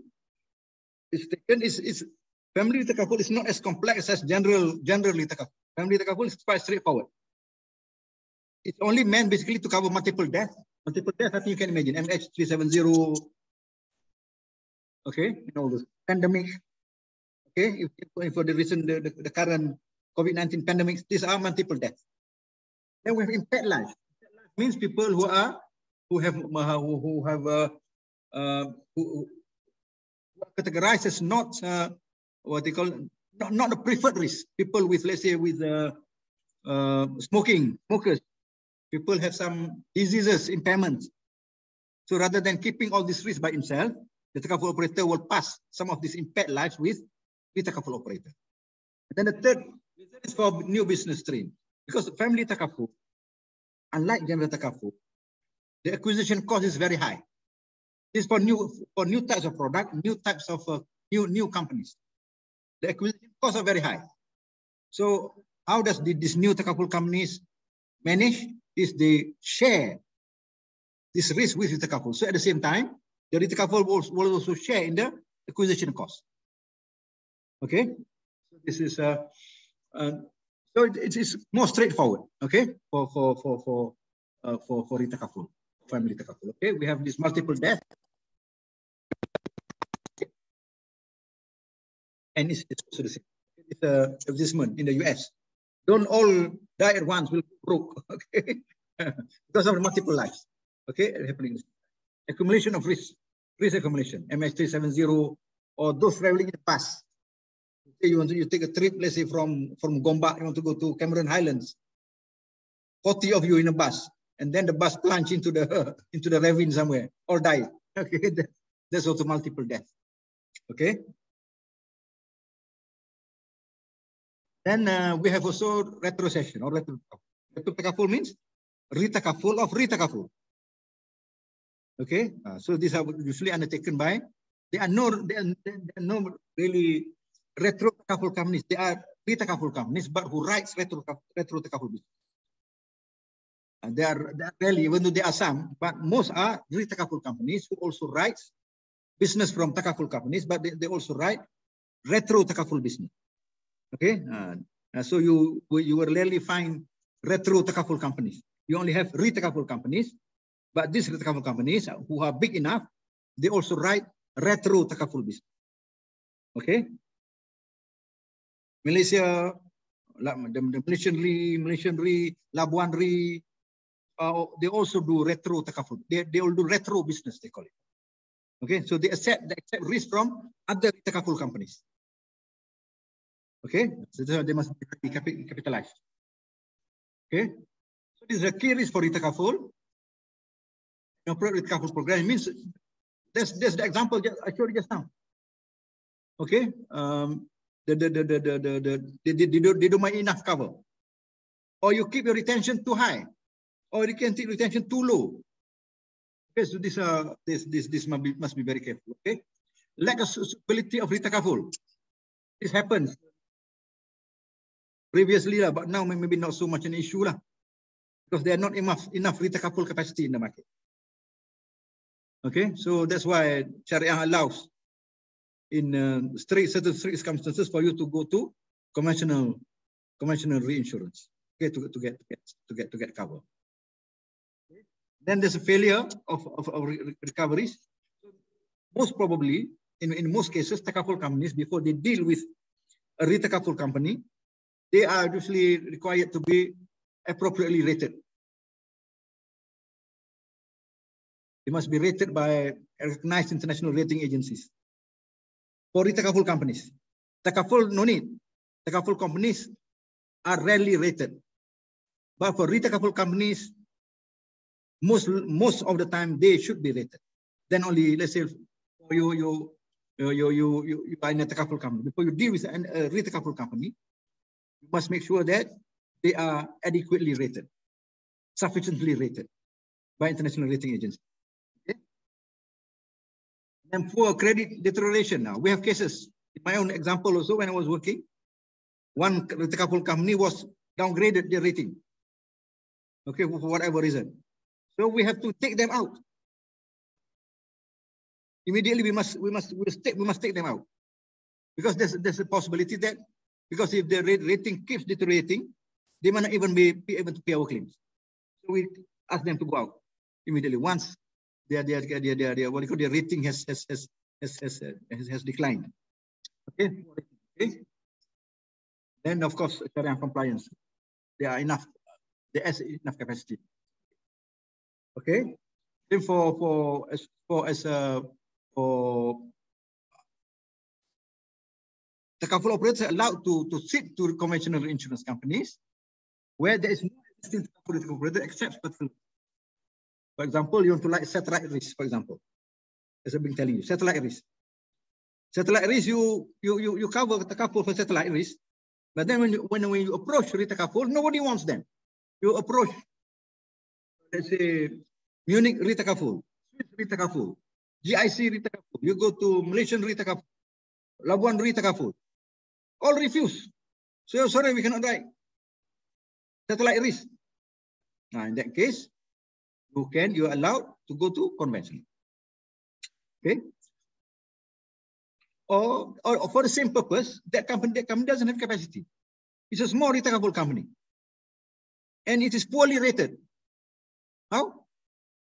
is taken is family Retakaful is not as complex as general Retakaful. Family Retakaful is quite straightforward. It's only meant basically to cover multiple deaths. Multiple deaths, I think you can imagine. MH370. Okay, you know, the pandemic. Okay, if for the recent the current COVID-19 pandemics, these are multiple deaths. Then we have impaired lives. Means people who are who categorized as not what they call not the preferred risk. People with, let's say, with smokers. People have some diseases, impairments. So rather than keeping all this risk by himself, the Takaful operator will pass some of these impaired lives with the Takaful operator. And then the third is for new business stream. Because family Takaful, unlike general Takaful, the acquisition cost is very high. This is for new types of product, new types of new companies. The acquisition costs are very high. So how does these new Takaful companies manage? Is they share this risk with Retakaful. So at the same time, the Retakaful will also share in the acquisition cost. Okay, so this is so it is more straightforward. Okay, for Retakaful, family Takaful. Okay, we have this multiple death, and it's also the same. It's an advertisement in the US. Don't all die at once, will go broke. Okay, because of the multiple lives. Okay, happening. Accumulation of risk accumulation, MH370, or those traveling in the past. Okay, you take a trip, let's say from Gombak, you want to go to Cameron Highlands. 40 of you in a bus, and then the bus plunged into the ravine somewhere, all died. Okay, that's also multiple death. Okay. Then we have also retrocession or Retakaful means Retakaful of Retakaful. Okay, so these are usually undertaken by, there are no really retro Takaful companies. They are Retakaful companies, but who writes retro Takaful business. And they are rarely, even though there are some, but most are Retakaful companies who also writes business from Takaful companies, but they also write retro Takaful business. Okay, so you will rarely find retro Takaful companies. You only have Retakaful companies. But these Retakaful companies who are big enough, they also write retro Takaful business. Okay. Malaysia, the Malaysian Re, Labuan Re, they also do retro Takaful. They all do retro business, they call it. Okay, so they accept risk from other Takaful companies. Okay, so they must be capitalized. Okay, so this is a key risk for Retakaful. Retakaful program means that's the example I showed you just now. Okay, they don't make enough cover, or you keep your retention too high, or you can keep retention too low. Okay, so this must be very careful. Okay, lack of suitability of Retakaful. This happens previously, but now maybe not so much an issue because there are not enough Retakaful capacity in the market. Okay, so that's why Syariah allows in certain circumstances for you to go to conventional reinsurance. Okay, to get cover. Okay. Then there's a failure of recoveries. Most probably, in most cases, Takaful companies, before they deal with a Retakaful company, they are usually required to be appropriately rated. They must be rated by recognized international rating agencies. For Retakaful companies, Takaful no need. Takaful companies are rarely rated, but for Retakaful companies, most of the time they should be rated. Then only, let's say, you buy a Takaful company. Before you deal with a Retakaful company, you must make sure that they are adequately rated, sufficiently rated by international rating agencies. And for credit deterioration now, we have cases. In my own example also, when I was working, one Retakaful company was downgraded their rating. Okay, for whatever reason. So we have to take them out. Immediately we must take them out. Because there's a possibility that, because if the rating keeps deteriorating, they might not even be able to pay our claims. So we ask them to go out immediately once their rating has declined. Okay. Okay. Then of course Sharia compliance. There are enough there is enough capacity. Okay. Then for Takaful operators are allowed to sit to conventional insurance companies where there is no existing Takaful operator except for example, you want to like satellite risk, for example. As I've been telling you, satellite risk. Satellite risk, you cover Takaful for satellite risk, but then when you approach Retakaful, nobody wants them. You approach, let's say, Munich Retakaful, Swiss Retakaful, GIC Retakaful. You go to Malaysian Retakaful, Labuan Retakaful. All refuse. So sorry, we cannot write satellite risk. Now in that case, you're allowed to go to conventional. Okay. Or for the same purpose, that company doesn't have capacity. It's a small Retakaful company. And it is poorly rated. How?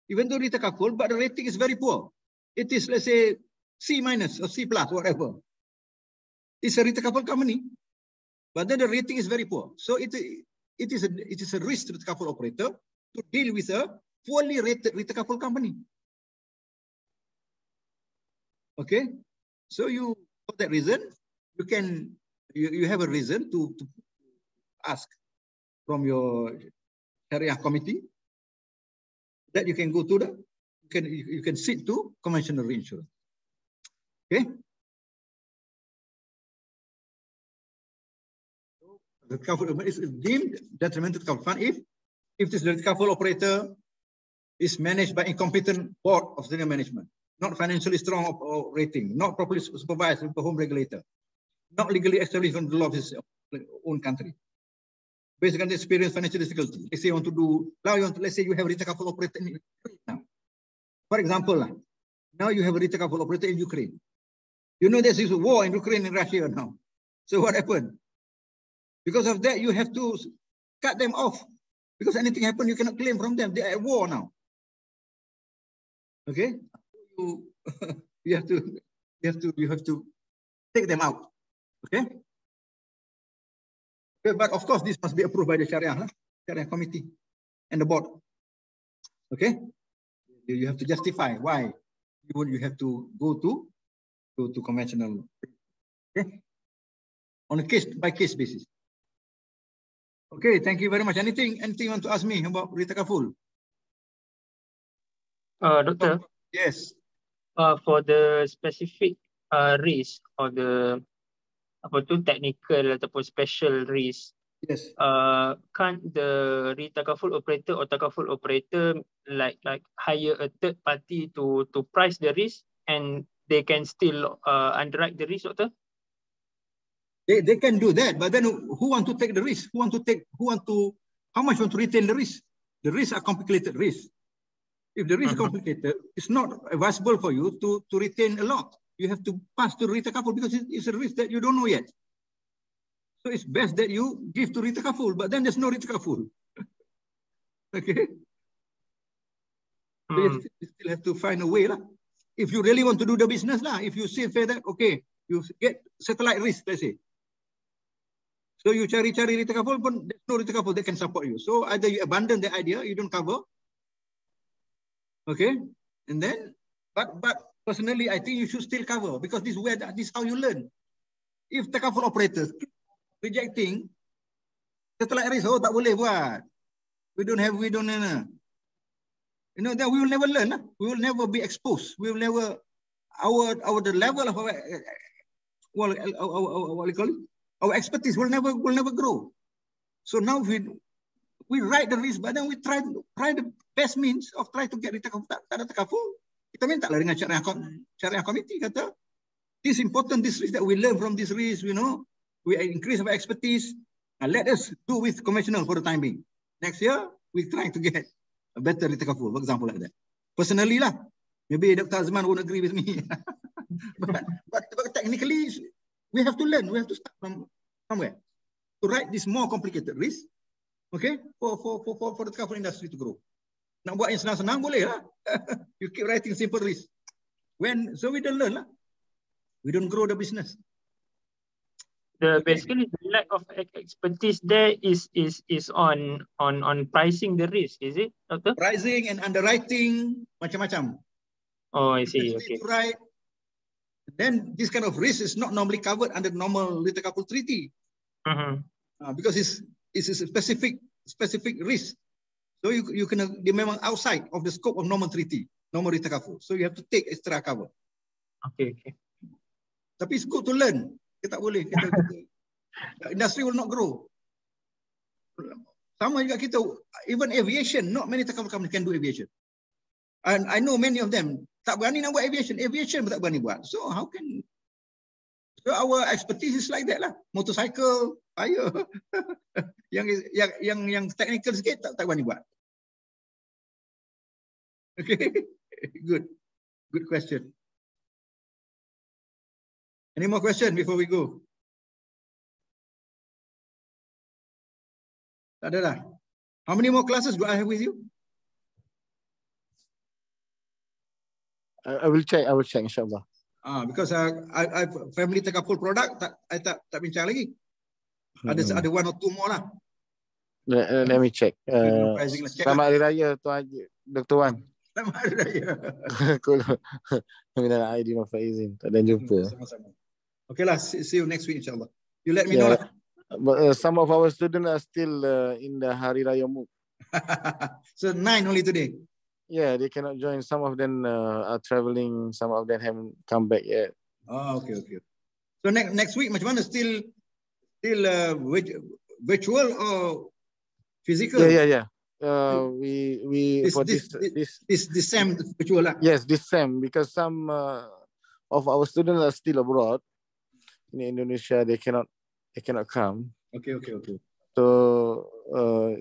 Even though Retakaful, but the rating is very poor. It is, let's say, C- or C+, whatever. It's a Retakaful company, but then the rating is very poor. So it is a risk to the Takaful operator to deal with a poorly rated Retakaful company. Okay, so for that reason, you have a reason to ask from your Sharia committee that you can go to you can sit to conventional reinsurance. Okay. The Takaful is deemed detrimental to the fund if this Takaful operator is managed by incompetent board of senior management, not financially strong or rating, not properly supervised with the home regulator, not legally established on the law of his own country, based on the experience financial difficulty. Let's say you want to do now. Let's say you have a Retakaful operator in Ukraine now. For example, now you have a Retakaful operator in Ukraine. You know there's a war in Ukraine and Russia now. So what happened? Because of that, you have to cut them off. Because anything happens, you cannot claim from them. They are at war now. Okay, you have to take them out. Okay. Okay, but of course, this must be approved by the Sharia committee and the board. Okay, you have to justify why you have to go to conventional. Okay, on a case by case basis. Okay, thank you very much. Anything you want to ask me about Retakaful? Doctor. Yes. For the specific risk or the technical ataupun special risk. Yes. Can't the Retakaful operator or Takaful operator like hire a third party to price the risk and they can still underwrite the risk, doctor? They can do that, but then who want to take the risk? How much want to retain the risk? The risks are complicated risks. If the risk is complicated, it's not advisable for you to retain a lot. You have to pass to Retakaful because it's a risk that you don't know yet. So it's best that you give to Retakaful, but then there's no Retakaful. Okay? So you still have to find a way. If you really want to do the business, if you say that, okay, you get satellite risk, let's say. So you cari Retakaful, but there's no Retakaful that can support you. So either you abandon the idea, you don't cover. Okay, and then, but personally, I think you should still cover because this is how you learn. If Takaful operators keep rejecting satellite risk, tak boleh buat. We don't, then we will never learn. We will never be exposed. We will never, the level of our expertise will never grow. So now we write the risk, but then we try the best means of try to get Retakaful. Tak ada Takaful, kita minta lah dengan Syariah committee kata, this important, this risk that we learn from this risk, we increase our expertise. Let us do with conventional for the time being. Next year, we try to get a better Retakaful, for example, like that. Personally maybe Dr. Azman won't agree with me. but technically, we have to learn. We have to start from somewhere to write this more complicated risk. Okay, for the Takaful industry to grow. Nak buat yang senang-senang boleh lah. You keep writing simple risk. So we don't learn lah. We don't grow the business. Basically the lack of expertise there is on pricing the risk, is it, Doctor? Pricing and underwriting, macam-macam. Oh, I see. Okay. Right. Then this kind of risk is not normally covered under normal Retakaful treaty. Because it's a specific risk. So you can be memang outside of the scope of normal treaty, normal Retakaful. So you have to take extra cover. Okay. Tapi it's good to learn. Kita tak boleh. Industry will not grow. Sama juga kita, even aviation, not many Takaful companies can do aviation. And I know many of them tak berani nak buat aviation. Aviation pun tak berani buat. So how can... So our expertise is like that lah. Motorcycle, fire. yang technical sikit tak berani buat. Okay. Good question. Any more question before we go? Tak ada lah. How many more classes do I have with you? I will check insyaAllah. Because I family Takaful product I tak bincang lagi. Ada one or two more lah. Let me check. Selamat Hari Raya Tuan Haji, Dr. Wan. Selamat Hari Raya. Minal aidin wal faizin. Tak ada jumpa. Sama-sama. Okay lah, see you next week insyaAllah. You let me know lah. But some of our students are still in the Hari Raya mood. So 9 only today. Yeah, they cannot join. Some of them are traveling. Some of them haven't come back yet. Oh, okay. So next week, macam mana? Still virtual or physical? Yeah. We for this sem virtual lah. Yes, this sem, because some of our students are still abroad in Indonesia. They cannot come. Okay. So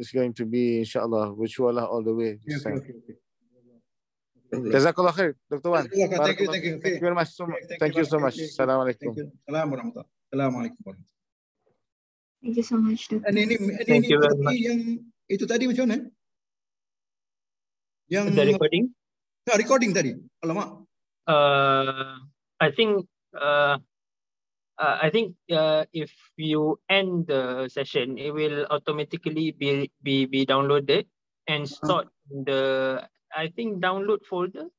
it's going to be insyaAllah virtual lah all the way. Okay. Jazakallah khair, Dr. Wan. Thank you. Thank you very much. Thank you so much. Assalamualaikum. Assalamualaikum warahmatullahi. Thank you so much, Dr. Thank you very much. Yang itu tadi macam mana? Yang the recording? Recording tadi. Alamak. I think if you end the session, it will automatically be downloaded and stored in the download folder.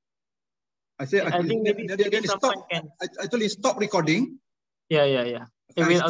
I think maybe someone can. I told you stop recording. Yeah. It will